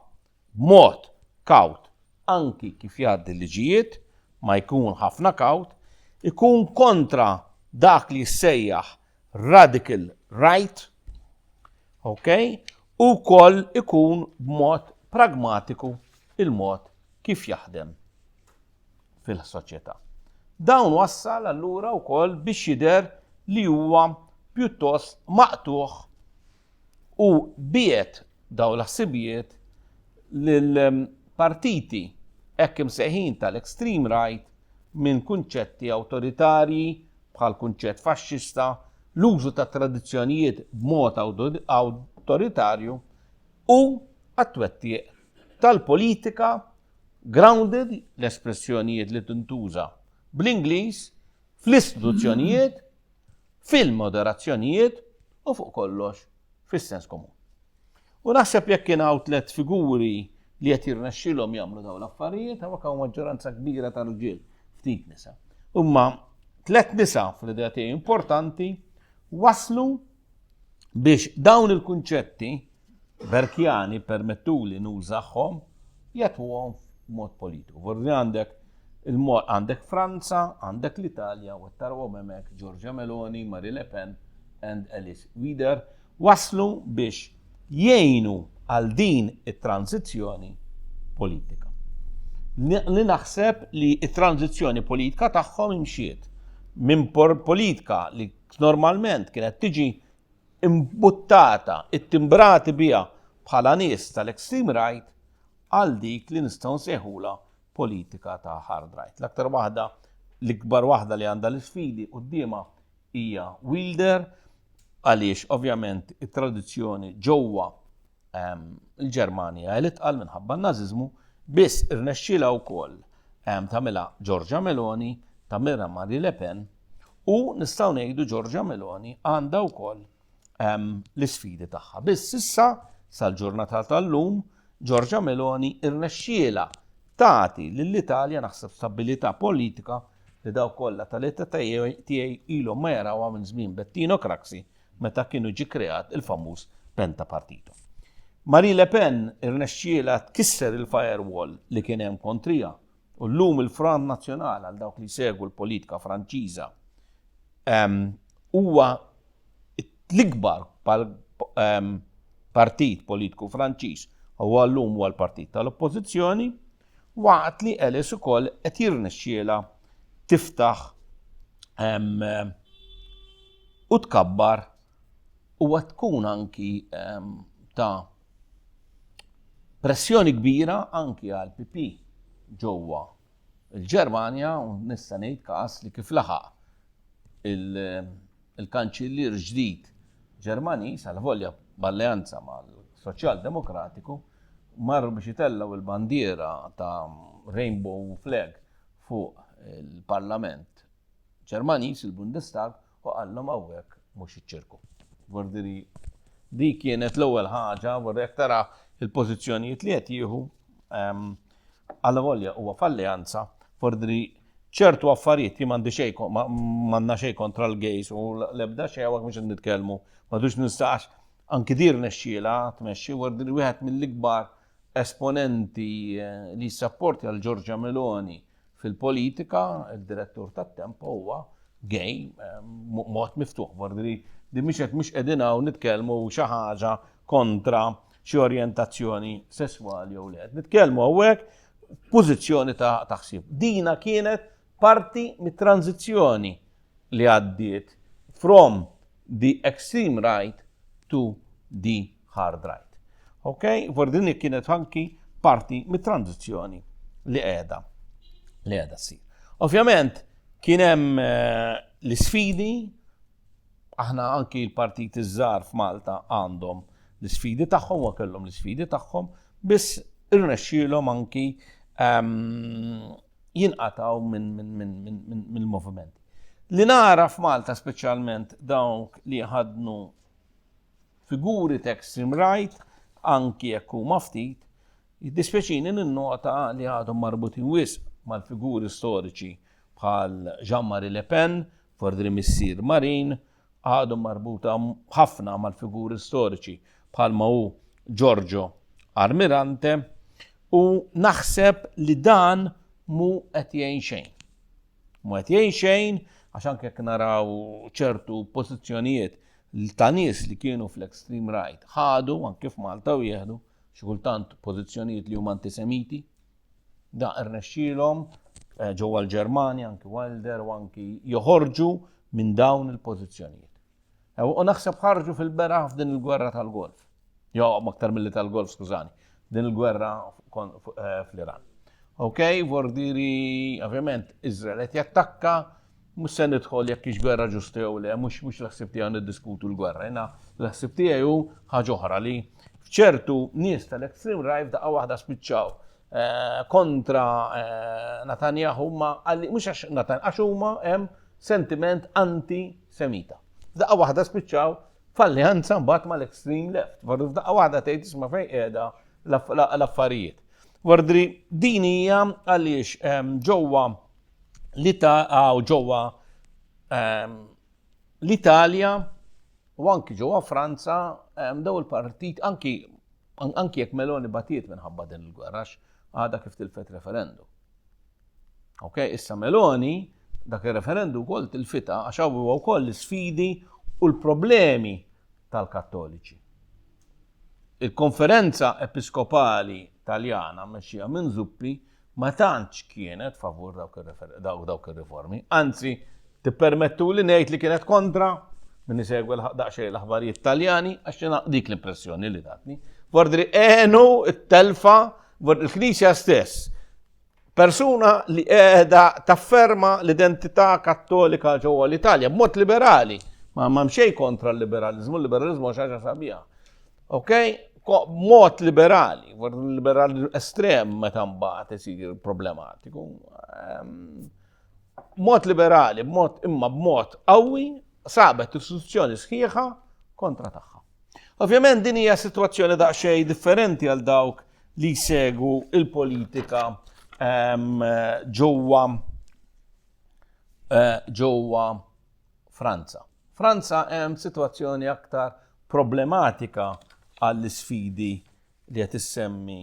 b'mod kawt anki kif jgħaddi l-liġijiet, ma jkun ħafna kawt, ikun kontra dak li jissejjaħ radical right, okay? U koll ikun b'mod pragmatiku il-mod kif jaħdem fil-soċjetà. Dawn wassal allura wkoll biex jidher li huwa pjuttost maqtuħ u biet daw l-ħsibijiet lill-partiti hekk imsejħin tal-extreme right minn kunċetti awtoritarji bħal kunċett faxxista, l-użu ta' tradizzjonijiet b'mod awtoritarju u għat-twettieq tal-politika grounded l-espressjonijiet li tintuża bl-Ingliż fl-istituzzjonijiet, fil-moderazzjonijiet u fuq kollox fis-sens komun. U naħseb jekk kien hawn tliet figuri li qed jirnexxilhom jagħmlu dawn l-affarijiet, hawnhekk hawn maġġoranza kbira ta' riġiel, ftit nisa. Imma tliet nisa fl-idea tiegħi importanti waslu biex dawn il-kunċetti Berkjani permettuli nużahom jagħtuhom b'mod politiku. Forsi għandek Franza, għandek l-Italja, u tarwhom hemmhekk Giorgia Meloni, Marine Le Pen and Alice Wider waslu biex jgħinu għal din it-tranzizzjoni politika. Li naħseb li it-tranzizzjoni politika tagħhom imxiet minn politika li normalment kienet tiġi imbuttata, ittimbrati biha bħala nies tal-extreme right għal dik li nistgħu nsejħula politika ta' hard right. L-aktar waħda, l-ikbar waħda li għandha l-isfidi qudiemha hija Wilder għaliex ovvjament it-tradizzjoni ġewwa il-Ġermanja li tqal minħabba n-Nażiżmu biss irnexxielha wkoll tagħmilha Giorgia Meloni, tagħmilha Marine Le Pen u nistgħu ngħidu Giorgia Meloni għandha wkoll l-isfidi tagħha. Biss issa sal-ġurnata tal-lum Giorgia Meloni irnexxielha tagħti lill-Italja naħseb stabilità politika li daw kollha tal-età tiegħi ilhom ma jarawha minn żmien Bettino Craxi meta kienu ġie kreat il-famuż Pentapartito. Marine Le Pen irnexxielha tkisser il-firewall li kien hemm kontrija u llum il-Front Nazzjonali għal dawk li segwu l-politika Franċiża huwa l-ikbar partit politiku Franċiż huwa llum huwa l-partit tal-Oppożizzjoni waqt li Alice ukoll qed jirnexxielha tiftaħ u tkabbar huwa tkun anki ta' pressjoni kbira anki għal PP ġewwa il-Ġermanja u nista' ngħid każ li kif laħaq il-kanċillier ġdid Ġermaniż għal volja b'alleanza mal-Soċjal Demokratiku marru biex jitellaw il-bandiera ta' Rainbow Flag fuq il-Parlament Ġermaniż, il-Bundestag, u qallhom hawnhekk mhux iċ-ċirku. Vordiri di kienet l-ewwel ħaġa, vorrek tara il-pożizzjonijiet li qed jieħu għal volja huwa f'alleanza, vordiri ċertu affarijiet li m'għandna xejn kontra l-gejs u l-ebda xejn hawnhekk mhux qed nitkellmu, m'għadux nistax anki dir nexxiela tmexxi vordiri wieħed mill-ikbar esponenti li sapporti għal Giorgia Meloni fil-politika, il-direttur tat-Tempo huwa gay mod miftuħ. Vordiri di mhux qegħdin hawn nitkellmu xi ħaġa kontra xi orjentazzjoni sesswali jew le. Nitkellmu hawnhekk pożizzjoni ta' ħsieb. Dina kienet parti mit-tranzizzjoni li għaddiet from the extreme right to the hard right. Okay? Vordini kienet anki parti mit-tranzizzjoni li qiegħda ssir. Ovvjament kien hemm l-isfidi, aħna anki l-partit iż-żgħar f'Malta għandhom l-isfidi tagħhom u kellhom l-isfidi tagħhom, biss irnexxielhom anki jinqataw mill-movimenti. Li nara f'Malta speċjalment dawk li ħadnu figuri ta' extreme right, anki jekk huma ftit, jiddispjaċini ninnota li għadhom marbutin wisq mal-figuri storiċi bħal Jean-Marie Le Pen, vordiri missier Marin, għadhom marbuta ħafna mal-figuri storiċi bħal ma hu Giorgio Almirante, u naħseb li dan mu qed jgħin xejn. Mu qed jgħin xejn għax anke jekk naraw ċertu pożizzjonijiet ta' nies li kienu fl-extreme right ħadu anke f'Malta u jieħdu xi kultant pożizzjonijiet li huma antisemiti. Da irnexxielhom ġewwa l-Ġermanja anki Wilder u anki joħorġu minn dawn il-pożizzjonijiet. U naħseb ħarġu fil-beraħ f'din il-gwerra tal-Golf. Jew aktar milli tal-Golf, skużani, din il-gwerra fl-Iran. Okay, vordiri, ovvjament, Iżrael qed jattakka, mhux se nidħol jekk hix gwerra ġusta jew le, mhux l-ħsieb tiegħu niddiskutu l-gwerra. Jiena l-ħsieb tiegħi hu ħaġa oħra li f'ċertu nies tal-extreme right daqqa waħda spiċċaw kontra Netanyahu mhux għax huma hemm sentiment antisemita. F'daqqa waħda spiċċaw f'alleanza mbagħad mal-extreme left. F'daqqa waħda tgħid isma' fejn qiegħda l-affarijiet. Vordri din hija għaliex ġewwa l-Italja u anki ġewwa Franza daw il-partit anki jekk Meloni batiet minħabba din il-gwerra għadha kif tilfet referendum. Okay, issa Meloni dak ir-referendum wkoll tilfitha għax huwa wkoll l-isfidi u l-problemi tal-Kattoliċi. Il-Konferenza Episkopali Taljana mexxija minn Zuppi ma tantx kienet favur dawk ir-riformi, anzi tippermettu li ngħid li kienet kontra min isegwi daqsxejn l-aħbarijiet Taljani għax dik l-impressjoni li datni. Vordri għenu it-telfa il-Knisja stess. Persuna li qiegħda tafferma l-identità kattolika ġewwa l-Italja b'mod liberali, ma mxejn kontra l-liberalizmu, l-liberalizmu xi ħaġa sabiħa. Okay? Mod liberali, liberali estrem meta mbagħad isir problematiku. Mod liberali, imma b'mod qawwi sabet istituzzjoni sħiħa kontra tagħha. Ovvjament din hija sitwazzjoni daqsxejn differenti għal dawk li jsegwu il-politika ġewwa Franza. Franza hemm sitwazzjoni aktar problematika għall-isfidi li qed issemmi,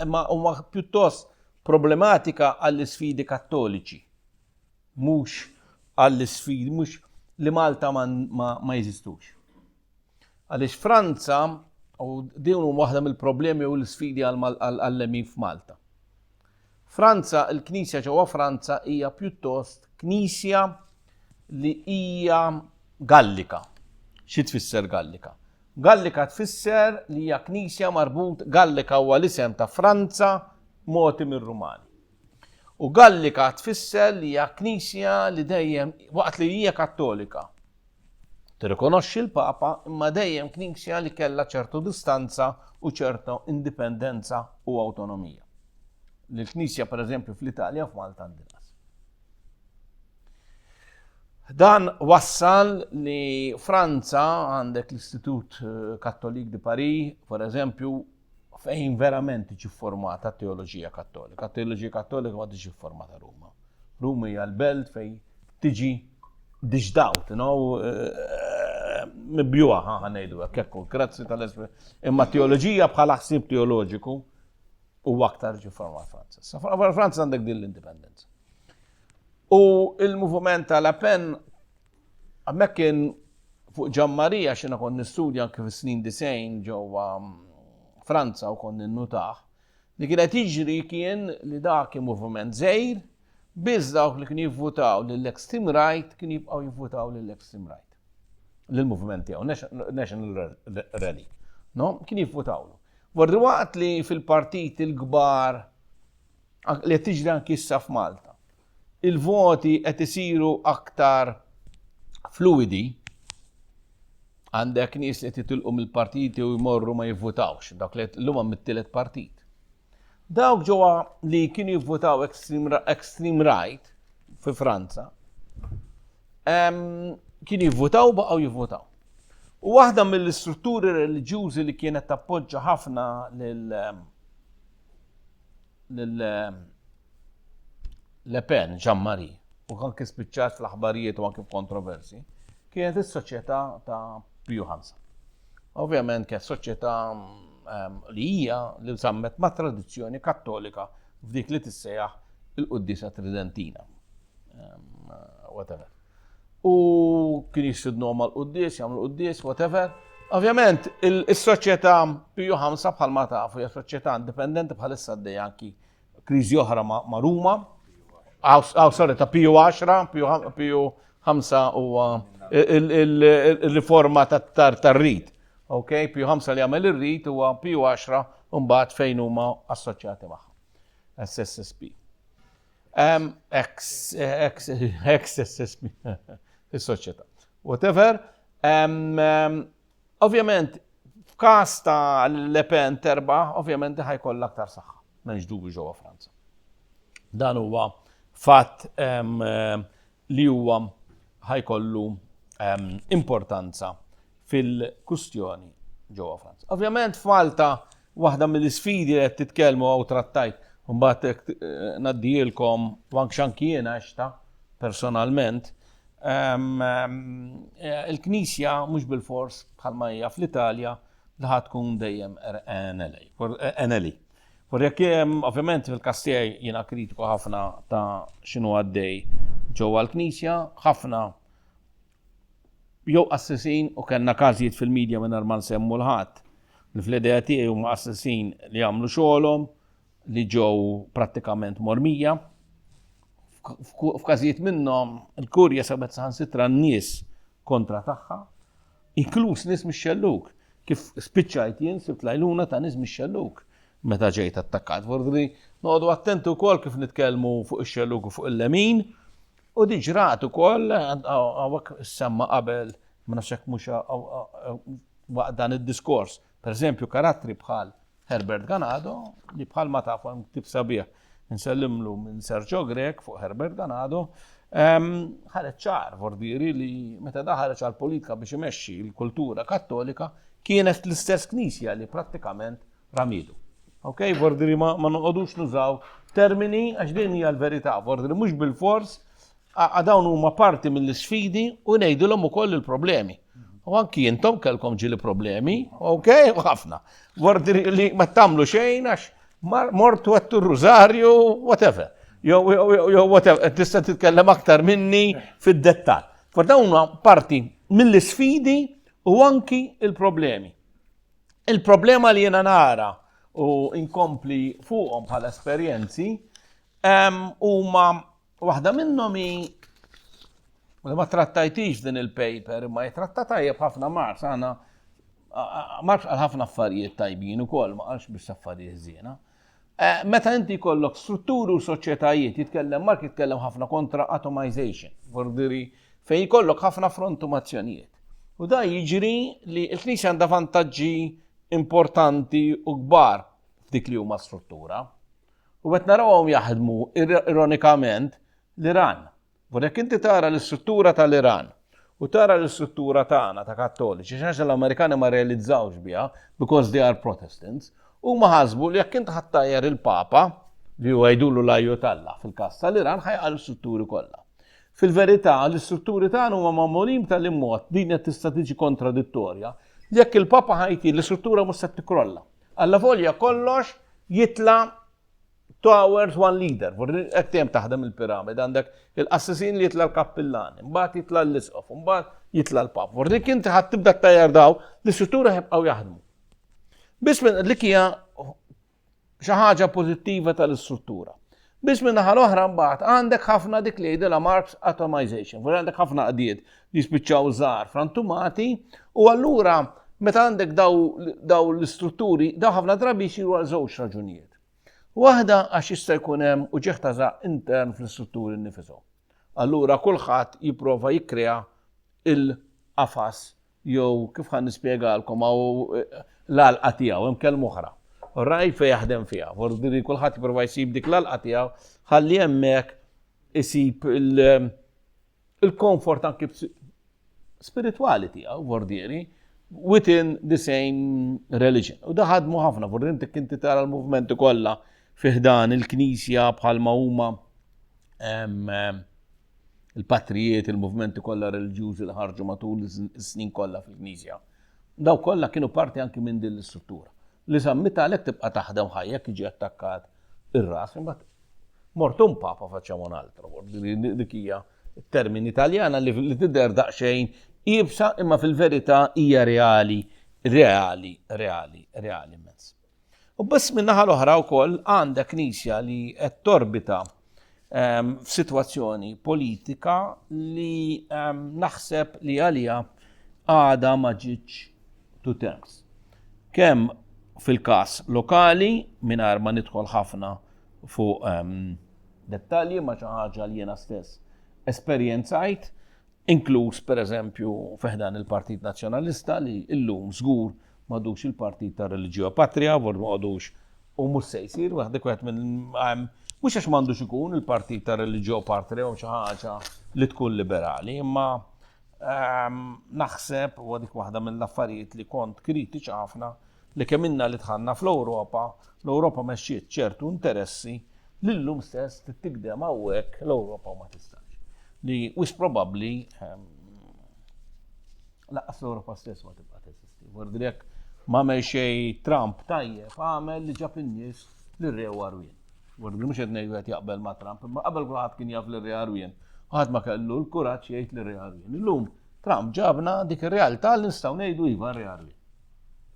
ma huma pjuttost problematika għall-isfidi kattoliċi. Mhux għall-isfidi, mhux li Malta ma jeżistux. Għaliex Franza, u din waħda mill-problemi u l-sfidi għall-lemin f'Malta. Franza, il-Knisja ġewwa Franza hija pjuttost knisja li hija gallika. Xi tfisser Gallika? Gallika tfisser li hija knisja marbut, Gallika huwa l-isem ta' Franza moti mir-Rumani. U Gallika tfisser li hija knisja li dejjem waqt li hija Kattolika tirrikonoxxi l-Papa imma dejjem knisja li kellha ċertu distanza u ċertu indipendenza u awtonomija. L-knisja pereżempju fl-Italja u f'Malta għandilha. Dan wassal li Franza għandek l-Istitut Kattolik di Paris, per eżempju, fejn verament tiġi formata teoloġija kattolika. Teoloġija kattolika ma tiġi formata Ruma. Ruma hija l-belt fejn tiġi diġdawt, mibjuha ħanejdu hekk, grazzi tal-espressjoni. Imma teoloġija bħala ħsieb teoloġiku huwa aktar ġi formata Franza. Franza għandek din l-indipendenza. U il-moviment tal-Pen għammek kien fuq Ġammarija xina kon nistudja anke fis-snin 90 ġewwa Franza u kon ninnutaħ li kienet jiġri kien li dak kien moviment żgħir biss dawk li kienu jivvutaw lill-extreme right kienu jibqgħu jivvutaw lill-extreme right. Lill-movement tiegħu National Rally. No? Kien jivvutawlu. Wardi waqt li fil-partit il-kbar li qed tiġri anke issa f'Malta. Il-voti qed isiru aktar fluidi għandek nies li titilqu mill-partiti u jmorru ma jivvutawx, dak li l-huma mit-tielet partit. Dawk ġewwa li kienu jivvutaw extreme right fi Franza, kienu jivvutaw baqgħu jivvutaw. U waħda mill-istrutturi reliġjużi li kienet tappoġġa ħafna Le Pen, Jean-Marie, u kan kif spiċċat fl-aħbarijiet u anke f'kontroversi, kienet is-soċjetà ta' Pio V. Ovvjament kienet soċjetà li hija li żammet ma' tradizzjoni kattolika f'dik li tissejjaħ il-Qudiesa Tridentina. Whatever. U kien jistidnu mal-Qudies, jagħmlu Qudies, whatever. Ovvjament is-soċjetà Pio V bħalma tafu hija soċjetà indipendenti bħalissa għaddej anki kriżi oħra ma' Ruma. Sorry, ta' Pio 10, Pio 5 huwa il-riforma tar-rit. Ok, Pio 5 li għamel ir-rit huwa Pio 10 u mbagħad fejn huma assoċjati magħha. SSSP. Ex-SSSP. Is-soċjetà. Whatever. Ovvjament, f'każ ta' Le Pen terbaħ, ovvjament ħajkollha aktar saħħa. M'hemmx dubju ġewwa Franza. Dan huwa fatt li huwa ħajkollu importanza fil-kustjoni ġewwa Franza. Ovvjament f'Malta waħda mill-isfidi li qed titkellmu għaw trattajt mbagħad ngħaddihilkom u anke x'anki jiena għexta personalment il-Knisja mhux bil-fors bħalma hija fl-Italja li ħadd tkun dejjem NLA. Jekk ovvjament fil-Kastijaj jiena kritiku ħafna ta' x'inhu għaddej ġewwa l-Knisja, ħafna jew assassin u kellna każijiet fil-medja mingħajr ma nsemmu l-ħadd li fl-idea tiegħi huma assassin li jagħmlu xogħolhom li ġew prattikament mormija. F'każijiet minnhom il-kurja sabet saħansitra n-nies kontra tagħha, inkluż nies mix-xelluk. Kif spiċċajt jien sibt lajluna ta' nies mix-xelluk. Meta ġejt attakkat. Fordi noqogħdu attenti wkoll kif nitkellmu fuq ix-xelluk u fuq il-lemin u diġrat ukoll hawnhekk semma qabel ma nafx hekk mhux waqt dan id-diskors. Pereżempju karattri bħal Herbert Ganado li bħalma tafu hemm ktib sabiħ insellimlu minn Sergio Grek fuq Herbert Ganado ħareġ ċar vordiri li meta da ħareġ għall-politika biex imexxi l-kultura kattolika kienet l-istess knisja li prattikament ramidu. Ok, vordiri ma noqogħdux nużaw termini għax din hija l-verità, vordiri mhux bil-fors dawn huma parti mill-isfidi u ngħidulhom ukoll il-problemi. U anki intom kellkom ġieli problemi, ok, u ħafna. Vordiri li ma tagħmlu xejn għax mortu għattu r-rużarju, whatever. Jew whatever, tista' titkellem aktar minni fid-dettall. Dawn huma parti mill-isfidi u anki il-problemi. Il-problema li jiena nara u inkompli fuqhom bħala esperjenzi huma waħda minnhom Ma trattajtix din il-paper, ma jitratta tajjeb ħafna Marx, għana Marx għal ħafna affarijiet tajbin ukoll, ma għalx biex affarijiet żiena. Meta inti jkollok strutturi u soċjetajiet, Marx jitkellem ħafna kontra atomization, vordiri fejn jkollok ħafna frontumazzjonijiet. U da jiġri li l-Knisja għandha vantaġġi importanti u kbar f'dik li huma struttura. U qed narawhom jaħdmu ironikament l-Iran. Vorrek inti tara l-istruttura tal-Iran u tara l-istruttura tagħna ta' Kattoliċi, x'għax l-Amerikani ma realizzawx biha because they are Protestants, u ma ħasbu li jekk inti ħattajjer il-Papa li huwa jgħidulu l-ajju Alla fil-każ tal-Iran ħajqa l-istrutturi kollha. Fil-verità l-istrutturi tagħna huma magħmulin tal-immod din qed tista' tiġi kontradittorja li jekk il-Papa ħajti l-istruttura mhux se tikrolla. Alla volja kollox jitla' 2 hours, 1 leader. Ektem taħdem il-piramid, għandek il-assassin li jitla l-kappillani, mbagħad jitla l-isqof, mbagħad jitla l-pap. Vordik inti ħadd tibda tajjar daw, l-istruttura jibqgħu jaħdmu. Biss minn dik hija xi ħaġa pożittiva tal-istruttura. Biss minn naħa l-oħra mbagħad għandek ħafna dik li jgħidilha Marx atomization. Għandek ħafna qdiet li spiċċaw żgħar frantumati u allura meta għandek daw l-istrutturi, daw ħafna drabi jsiru għal żewġ raġunijiet. Waħda għax jista' jkun hemm uġieħ intern fl-istrutturi nifisom. Allura kulħadd jipprova jikkrea il-qafas jew kif ħan nispjegalkom hawn l-għalqa tiegħu hemm kelma oħra. Rajt fejn jaħdem fiha. Vordiri kulħadd jipprova jsib dik l-għalqa tiegħu ħalli hemmhekk isib il-komfort anke spiritwali tiegħu vordiri within the same religion. U da ħadmu ħafna, vordiri inti tara l-movementi kollha fiħdan il-Knisja bħalma huma il-patrijiet, il-movimenti kollha reliġjużi li ħarġu matul is-snin kollha fil-Knisja. Daw kollha kienu parti anki minn din l-istruttura. Li sammita għalhekk tibqa' taħdem ħajjek jiġi attakkat ir-ras, imbagħad mortum papa faċċamu altro. Dik hija termini Italjana li tidher daqsxejn ibsa imma fil-verità hija reali immens. U bess minnaħa l-oħra wkoll għandha Knisja li qed torbita f'sitwazzjoni politika li naħseb li għalija għadha ma ġietx to terms. Kemm fil-każ lokali mingħajr ma nidħol ħafna fuq dettalji ma xi ħaġa li jiena stess esperjenzajt, inkluż pereżempju fiħdan il-Partit Nazzjonalista li llum żgur m'għadux il-Partit ta' Reliġija Patrija, m'għadux u mhux se jsir waħdek wieħed minn mhux għax m'għandux ikun il-Partit ta' Reliġija Patrija u xi ħaġa li tkun liberali, imma naħseb u dik waħda mill-affarijiet li kont kritiċi ħafna li kemm inna li dħalna fl-Ewropa, l-Ewropa mexxiet ċertu interessi li llum stess tittikdem hawnhekk l-Ewropa ma tistax. Li wis probabbli laqqas l-Ewropa stess ma tibqa' teżisti. Wardrek m'għamel xejn Trump tajjeb, għamel li ġab in-nies lir-Re Arwien. Wardri mhux qed ngħidu qed jaqbel ma' Trump, imma qabel kulħadd kien jaf lir-Re Arwien. Ħadd ma kellu l-kuraġġ jgħid lir-Re Arwien. Illum Trump ġabna dik ir-realtà li nistgħu ngħidu iva r-Re Arwien.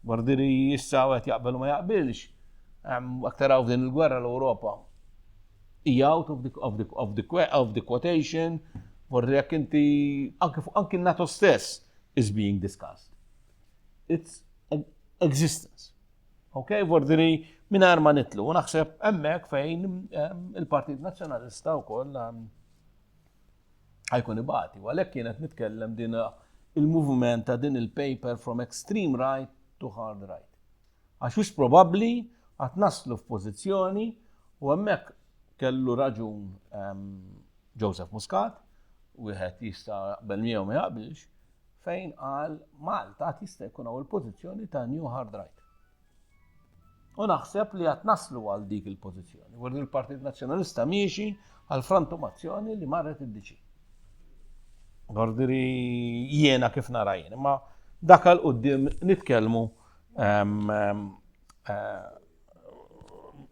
Wardiri issa qed jaqbel u ma jaqbilx. Aktar hawn din il-gwerra l-Ewropa hija out of the quotation, wardrek inti anke NATO stess is being discussed. Its existence. Okay, vordiri mingħajr ma nitlu, u naħseb hemmhekk fejn il-Partit Nazzjonalista wkoll ħajkun ibati, u għalhekk kienet nitkellem din il-movement ta' din il-paper from extreme right to hard right. Għax wis probabbli għad naslu f'pożizzjoni u hemmhekk kellu raġun Joseph Muscat, wieħed jista' jaqbel miegħu ma jaqbilx, fejn qal Malta tista' jkun hawn il-pożizzjoni ta' new hard right. U naħseb li qed naslu għal dik il-pożizzjoni. Wara il-Partit Nazzjonalista miexi għal frantumazzjoni li marret id-DC. Gordiri jiena kif narajjen, imma dak għal qudiem nitkellmu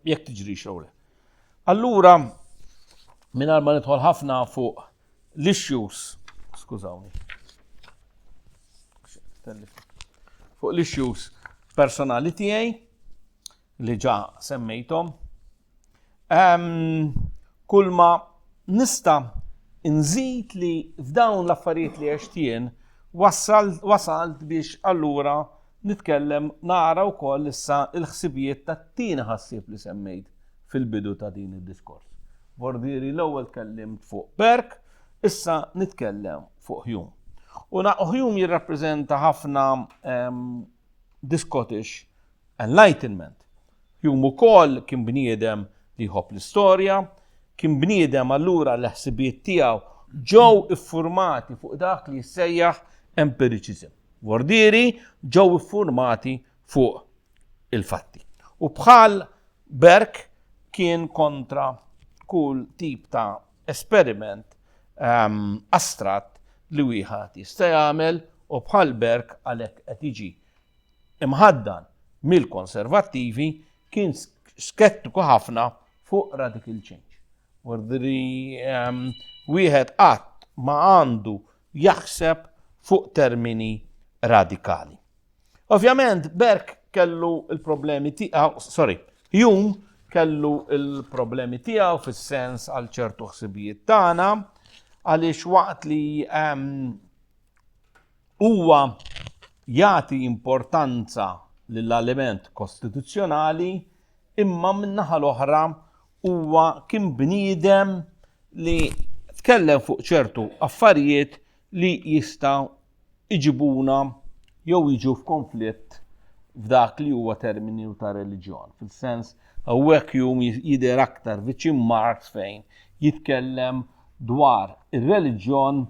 jekk tiġri xogħol. Allura mingħajr ma nidħol ħafna fuq l-issues, skużawni. Fuq l-issues personali tiegħi li ġa semmejthom. Kull ma nista' nżid li f'dawn l-affarijiet li għextien wasalt biex allura nitkellem nara wkoll issa il-ħsibijiet tat-tieni ħassieb li semmejt fil-bidu ta' din id-diskors. Bordieri l-ewwel tkellimt fuq Burke, issa nitkellem fuq Hume. U Hume jirrappreżenta ħafna the Scottish Enlightenment. Hume ukoll kien bniedem li jħobb l-istorja, kien bniedem allura l-ħsibijiet tiegħu ġew iffurmati fuq dak li jissejjaħ empiricism. Bordieri ġew iffurmati fuq il-fatti. U bħal Burke kien kontra kull tip ta' esperiment astratt li wieħed jista' jagħmel u bħal Burke għalhekk qed jiġi imħaddan mill-konservattivi kien skettiku ħafna fuq radical change. Bordieri wieħed qatt ma għandu jaħseb fuq termini radikali. Ovvjament Burke kellu il-problemi Hume kellu il-problemi tiegħu fis-sens għal ċertu ħsibijiet tagħna għaliex waqt li huwa jagħti importanza lill-element kostituzzjonali imma min-naħa l-oħra huwa kien bniedem li tkellem fuq ċertu affarijiet li jistgħu iġibuna jew jiġu f'konflitt f'dak li huwa termini ta' reliġjon. Fil-sens hawnhekk Hume jidher aktar viċin Marx fejn jitkellem dwar ir-reliġjon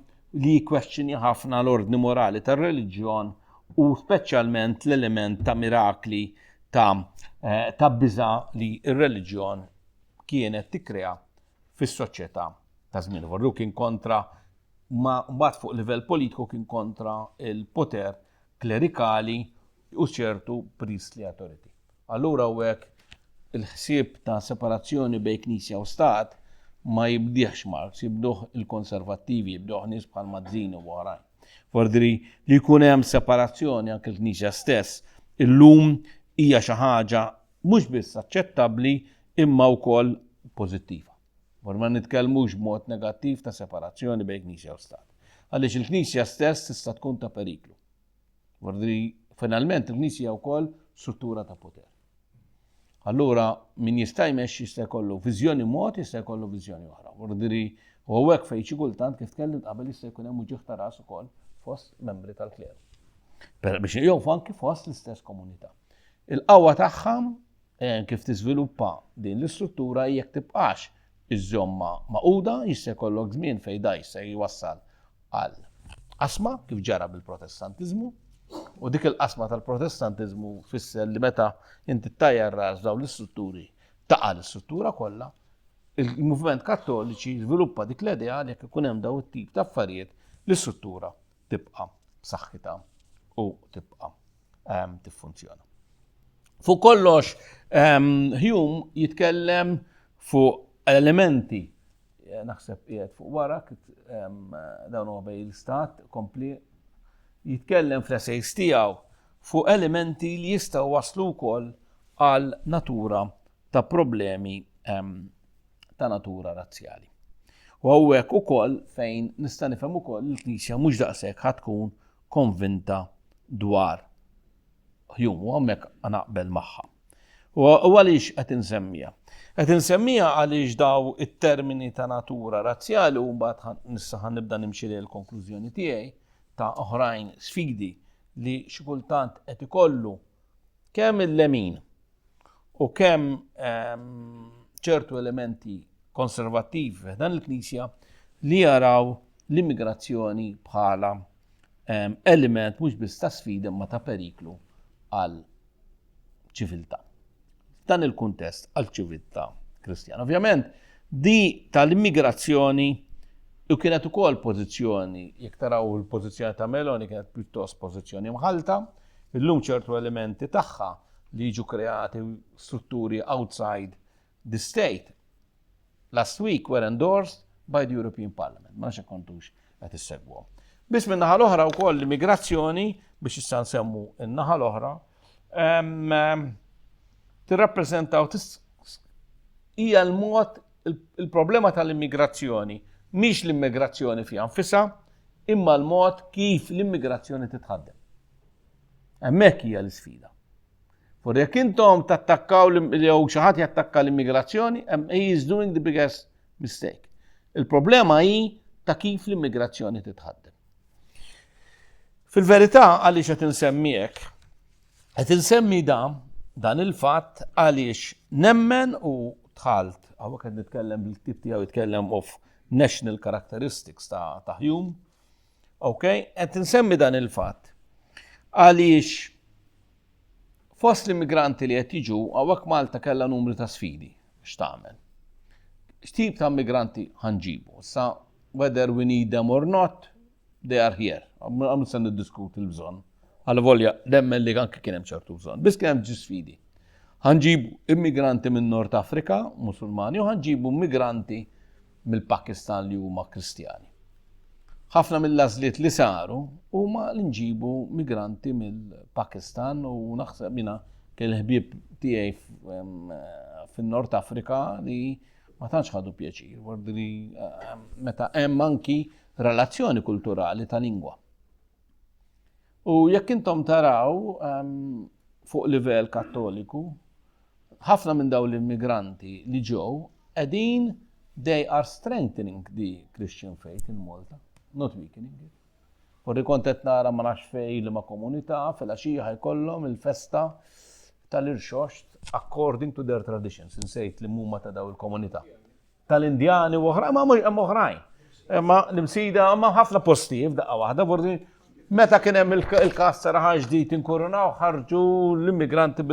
li jikkwestjoni ħafna l-ordni morali tar-reliġjon u speċjalment l-element ta' mirakli ta' biża li r-reliġjon kienet tikkrea fis-soċjetà ta' żmien. Vorru kien kontra ma mbagħad fuq livell politiku kien kontra il-poter klerikali u ċertu priestly authority. Allura hekk il-ħsieb ta' separazzjoni bejn Knisja u Stat ma jibdiex Marx, jibduh il-konservattivi, jibduh nies bħal Mazzini u oħrajn. Bordieri li jkun hemm separazzjoni anke l-Knisja stess illum hija xi ħaġa mhux biss aċċettabbli imma wkoll pożittiva. Ma nitkellmux b'mod negattiv ta' separazzjoni bejn Knisja u Stat. Għaliex il-Knisja stess tista' tkun ta' periklu. Bordieri finalment il-Knisja wkoll struttura ta' poter. Allura min jista' jmexxi jista' jkollu viżjoni mod, jista' jkollu viżjoni oħra. Bordieri u hekk fejn xi kultant kif tkellimt qabel jista' jkun hemm uġigħ ta' ras ukoll fost membri tal-kleru. Biex jew anke fost l-istess komunità. Il-qawwa tagħha kif tiżviluppa din l-istruttura jekk tibqax iż-żomma maquda jista' jkollok żmien fejn da jista' jwassal għal qasma kif ġara bil-Protestantiżmu u dik il-qasma tal-Protestantiżmu fisser li meta inti tajjar ras dawn l-istrutturi taqa' l-istruttura kollha il-movement kattoliċi żviluppa dik l-idea li jekk ikun hemm dawn it-tip ta' affarijiet l-istruttura tibqa' b'saħħitha u tibqa' tiffunzjona. Fuq kollox Hume jitkellem fuq elementi naħseb qiegħed fuq wara dawn huwa bejn l-istat kompli jitkellem fl-essays tiegħu fuq elementi li jistgħu waslu wkoll għal natura ta' problemi ta' natura razzjali. U hawnhekk ukoll fejn nista' nifhem ukoll il-Knisja mhux daqshekk ħadd tkun konvinta dwar Hume u hemmhekk naqbel magħha. U għaliex qed insemmija? Qed insemmija għaliex daw it-termini ta' natura razzjali u mbagħad nista' nibda nimxi lejn il-konklużjoni tiegħi ta' oħrajn sfidi li xi kultant qed ikollu kemm il-lemin u kemm ċertu elementi konservattivi dan il-Knisja li jaraw l-immigrazzjoni bħala element mhux biss ta' sfida ma ta' periklu għal ċiviltà. Dan il-kuntest għal ċiviltà Kristjana. Ovvjament, di tal-immigrazzjoni u kienet ukoll pożizzjoni, jekk taraw il-pożizzjoni ta' Meloni kienet pjuttost pożizzjoni mħalta, illum ċertu elementi tagħha li jiġu kreati strutturi outside the state last week were endorsed by the European Parliament. Ma nafx kontux qed issegwhom. Biss min-naħa l-oħra wkoll l-immigrazzjoni biex issa nsemmu n-naħa l-oħra tirrappreżentaw hija l-mod il-problema tal-immigrazzjoni mhix l-immigrazzjoni fiha nfisha, imma l-mod kif l-immigrazzjoni titħaddem. Hemmhekk hija l-isfida. For jekk intom tattakkaw jew xi ħadd jattakka l-immigrazzjoni, he is doing the biggest mistake. Il-problema hi ta' kif l-immigrazzjoni titħaddem. Fil-verità għaliex qed insemmiek, qed insemmi dan il-fatt għaliex nemmen u tħalt, hawnhekk qed nitkellem bil-ktieb tiegħu jitkellem of national characteristics ta' Hume, okay? Qed insemmi dan il-fatt għaliex fost l-immigranti li qed jiġu hawnhekk Malta kellha numru ta' sfidi x'tagħmel. X'tip ta' immigranti ħanġibu? Sa whether we need them or not, they are here. Għamlu se niddiskuti l-bżonn. Għal volja demmen li anke kien hemm ċertu bżonn. Biss kien hemm ġi sfidi. Ħanġibu immigranti minn Nord Afrika, Musulmani, u ħanġibu immigranti mill-Pakistan li huma Kristjani. Ħafna mill-għażliet li saru huma li nġibu migranti mill-Pakistan u naħseb jiena kien ħbieb tiegħi fin-Nord Afrika li ma tantx ħadu pjaċir, li meta hemm anki relazzjoni kulturali ta' lingwa. U jekk intom taraw fuq livell kattoliku, ħafna minn dawn l-immigranti li ġew qegħdin they are strengthening the Christian faith in Malta, not weakening it. Forri kont qed nara ma nafx fejn li ma' komunità fil-għaxija jkollhom il-festa tal-Irxoxt according to their traditions, insejt li huma ta' daw il-komunità. Tal-Indjani u oħrajn, ma oħrajn. Ma l-imsida ma ħafna postijiet daqqa waħda, forsi meta kien hemm il-każ saraħa ġdid inkurunaw ħarġu l-immigranti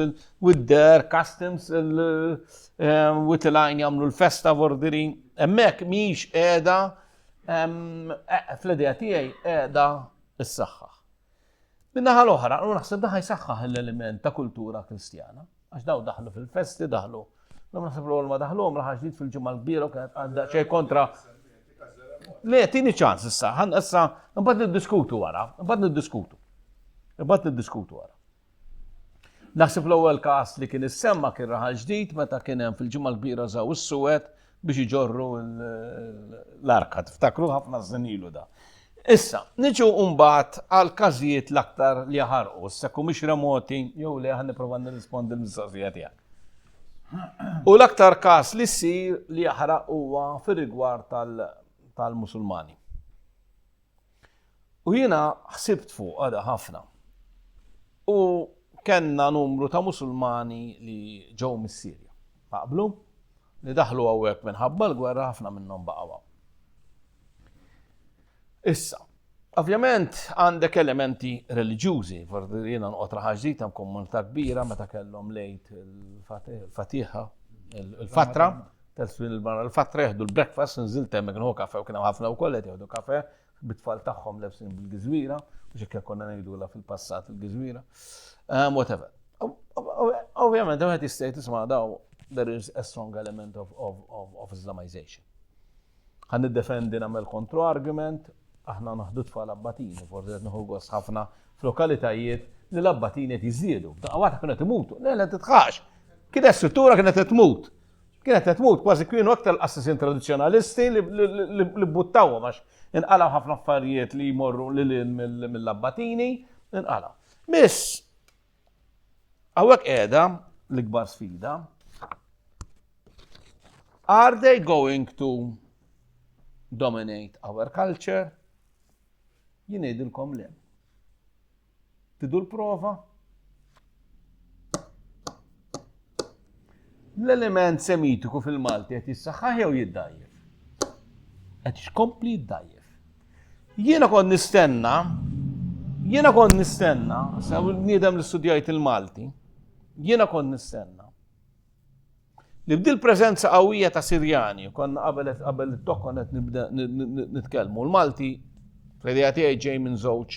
with their customs with il-għajn jagħmlu l-festa vordiri. Hemmhekk mhix qiegħda fl-idea tiegħi qiegħda s-saħħa. Min-naħa l-oħra, u naħseb da ħajsaħħaħ l-element ta' kultura Kristjana, għax daw daħlu fil-festi daħlu. Naħseb l-għol ma daħluhom raħa ġdid fil-ġimgħa l-kbira u kienet għandha xejn kontra. Le, tini ċans issa, issa, mbagħad niddiskutu wara, Naħseb l-ewwel każ li kien issemma kien raħa ġdid meta kien hemm fil-ġimgħa l-kbira żaw is-Suwed biex iġorru l-arka, tiftakru ħafna żnilu da. Issa, niġu mbagħad għal każijiet l-aktar li jaħarqu, sekku mhix remoti, jew le ħan nipprova nirrispondi l-mistoqsija tiegħek. U l-aktar każ li ssir li jaħraq huwa fir-rigward tal-Musulmani. U jiena ħsibt fuq għada ħafna. U kenna numru ta' Musulmani li ġew mis-Sirja. Taqblu? Li daħlu hawnhekk minħabba l-gwerra ħafna minnhom baqgħu. Issa, ovvjament għandek elementi reliġjużi, jiena nqotra ħaġdita komunità kbira meta kellhom lejt il-Fatiħa, il-Fatra, il-Fatra jieħdu l-breakfast, nżilt hemmhekk nieħu kafè u kien hemm ħafna wkoll qed jieħdu kafè bit-tfal tagħhom lebsin bil-Gżwira, biex hekk konna ngħidulha fil-passat il-Gżwira. Whatever. Ovvjament wieħed jista' tisma' daw there is a strong element of Islamization. Ħan niddefendi nagħmel kontro-argument, aħna naħdu tfal abbatini, forsi qed nieħu gost ħafna f'lokalitajiet li l-abbatini qed jiżdiedu. Daqqa kienet imutu, le titħax. Kienet struttura kienet qed tmut. Kienet qed tmut kważi kienu aktar assassin tradizzjonalisti li buttawhom għax inqalgħu ħafna affarijiet li jmorru lil mill-abbatini, inqalgħu. Miss hawnhekk qiegħda l-ikbar sfida. Are they going to dominate our culture? Jien ngħidilkom le. Tidu l-prova? L-element semitiku fil-Malti qed jissaħħaħ jew jiddajjef? Qed jkompli jiddajjef. Jiena kont nistenna, sa niedem li studjajt il-Malti, jiena kont nistenna li bdil preżenza qawwija ta' Sirjani, konna qabel it-tokk qed nibda nitkellmu. L-Malti fl-idea tiegħi ġej minn żewġ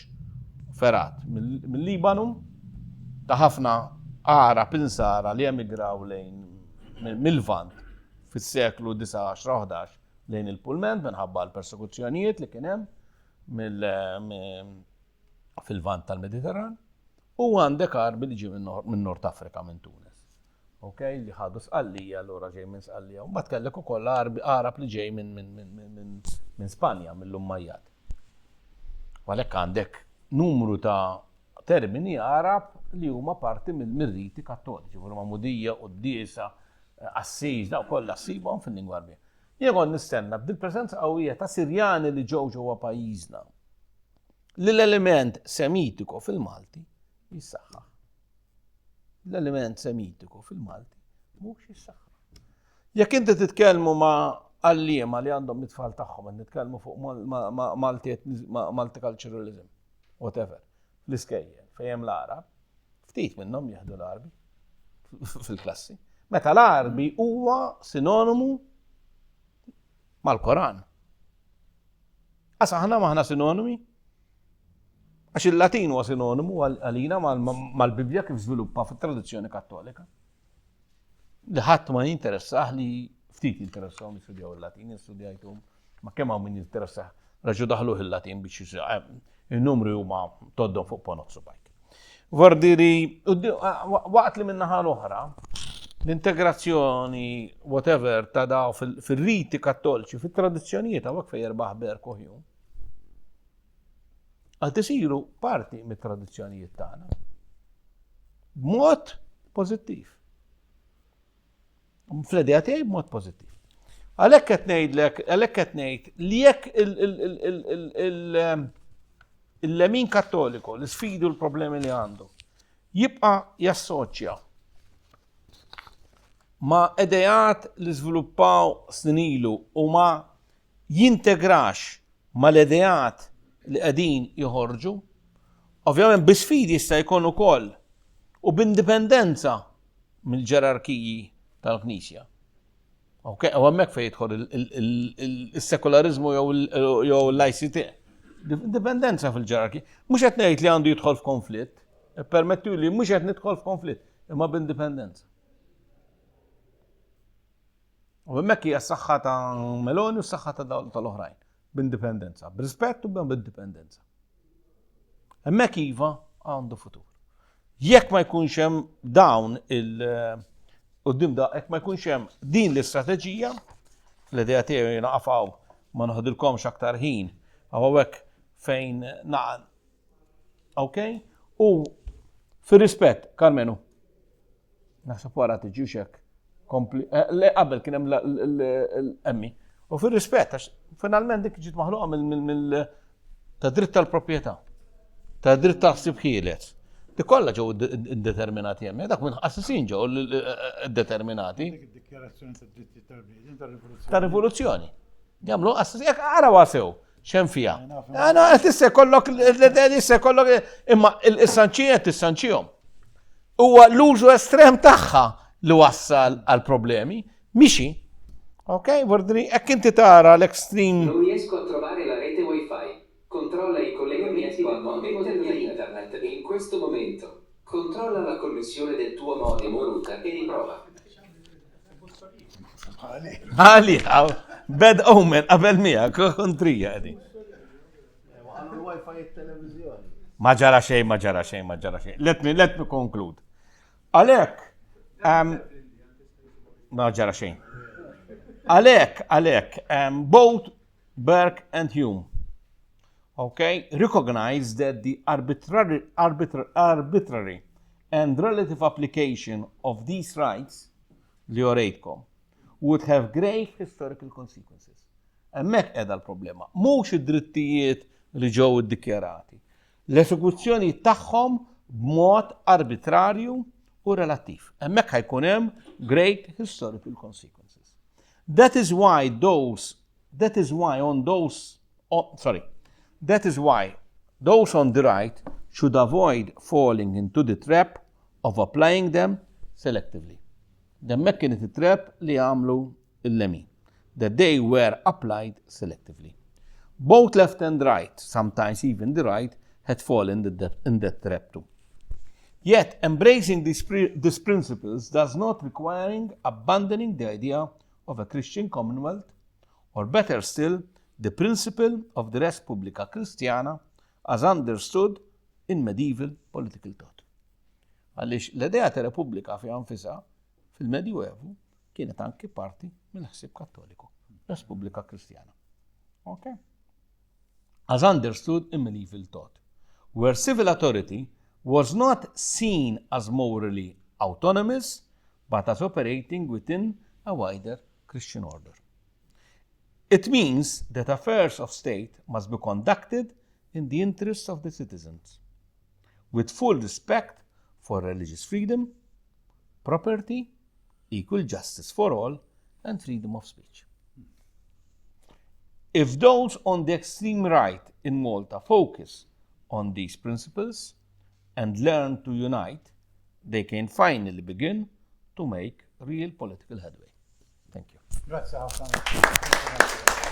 ferat, mill-Libanu ta' ħafna Arab insara li emigraw lejn mill-Lvant fis-seklu 19-11 lejn il-Pulment minħabba l-persekuzzjonijiet li kien hemm fil-Lvant tal-Mediterran u għandek Arbi li ġie minn Nord Afrika minn Tunis. Okay, li ħadu sqallija, allura ġej minn sqallija. U mbagħad kellek ukoll Arab li ġej minn Spanja, mill-Umayyad. Għalhekk għandek numru ta' termini Arab li huma parti mill-riti kattoliċi, Mamudija, Qudiesa, Assis, daw kollha ssibhom fil-lingwa Arbija. Jien kont nistenna b'dil-preżenza qawwija ta' Sirjani li ġewwa pajjiżna li l-element semitiku fil-Malti jissaħħaħ. L-element semitiku fil-Malti mhux jissaħħaħ. Jekk inti titkellmu ma' għalliema li għandhom it-tfal tagħhom, nitkellmu fuq multiculturalism, whatever, l-iskejjel fejn l-Arab, ftit minnhom jieħdu l-Arbi fil-klassi. Meta l-Arbi huwa sinonimu mal-Koran. Asa aħna maħna sinonimi? Għax il-Latin huwa sinonimu għalina mal-Bibja kif żviluppa fit-tradizzjoni kattolika. Li ħadd ma jinteressaħ li ftit jinteressahom jistudjaw il-Latin, jistudjajthom ma kemm hawn min jinteressaħ raġu daħluh il-Latin biex in-numri huma toddhom fuq ponozzu bajk. Vardiri, waqt li minnaħa l-oħra, l-integrazzjoni, whatever, ta' daw fil-riti kattoliċi, fil-tradizzjonijiet, għawak fej jerbaħ berkoħju, għad isiru parti mit-tradizzjonijiet tagħna. B'mod pożittiv. Fl-idea tiegħi b'mod pożittiv. Għalhekk qed ngħidlek, għalhekk qed ngħid li jekk il-lemin kattoliku, l-sfidu l-problemi li għandu, jibqa jassoċja ma' idejat li żviluppaw snilu u ma' jintegrax ma' l-idejat li qegħdin joħorġu, ovvjament bi-sfidi jista' jkun ukoll u b'indipendenza mill-ġerarkiji tal-Knisja. Okay, u hemmhekk fejn jidħol is-sekolarizmu jew l-laicità. Indipendenza fil-ġerarki. Mhux qed ngħid li għandu jidħol f'konflitt, permettu li mhux qed nidħol f'konflitt, imma b'indipendenza. U hemmhekk hija s-saħħa ta' Meloni u s-saħħa tal-oħrajn, b'indipendenza, b'rispett u b'indipendenza. Hemmhekk iva għandu futur. Jekk ma jkunx hemm dawn jekk ma jkunx hemm din l-istrateġija, l-idea tiegħi naqafaw ma naħdilkomx aktar ħin hawnhekk fejn naqal. Okay? U fir-rispett, Karmenu. Naħseb wara tiġix hekk qabel kien hemm l-emmi. U fir-rispett għax finalment dik ġiet maħluqa ta' dritt tal-proprjetà, ta' dritt tal-ħsieb ħieles. Dik kollha ġew indeterminati hemm, dak minn assassin ġew determinati. Dik id-dikjarazzjoni ta' dritti tal-bniedem tar-rivoluzzjoni. Ta' rivoluzzjoni. Jagħmlu assassin, jekk araw sew. xem fija. Tisse kollok, imma il-sanċija tissanċijom. Huwa l-użu estrem tagħha li wassal għal problemi, mixi. Ok, Vardri, ekk inti tara l-extreme. Non riesco a trovare la rete wifi. Controlla i collegamenti del modem di internet in questo momento. Controlla la connessione del tuo modem o router e riprova. Għali, bad omen, qabel mija, kontrija għedi. Maġara xej. Let me conclude. Għalek, maġara xej. Għalek, both Burke and Hume, okay, recognize that the arbitrary and relative application of these rights, li orejtkom, would have grave historical consequences. Emmek edha l-problema. Mux id-drittijiet li ġew iddikjarati. L-esekuzzjoni tagħhom b'mod arbitrarju u relattiv. Emmek ħajkun hemm great historical consequences. That is why those on the right should avoid falling into the trap of applying them selectively. Demmek kienet it-trap li għamlu il-lemin, that they were applied selectively. Both left and right, sometimes even the right, had fallen in that trap too. Yet, embracing these principles does not require abandoning the idea of a Christian commonwealth, or better still, the principle of the res publica Christiana as understood in medieval political thought. Għaliex l-idea ta' Repubblika fi anfisa fil-Medjuevu kienet anki parti mill-ħsieb Kattoliku, Repubblika Kristjana. Okay? As understood in medieval thought, where civil authority was not seen as morally autonomous, but as operating within a wider Christian order. It means that affairs of state must be conducted in the interests of the citizens, with full respect for religious freedom, property, equal justice for all, and freedom of speech. If those on the extreme right in Malta focus on these principles and learn to unite, they can finally begin to make real political headway. Thank you. Grazie ħafna.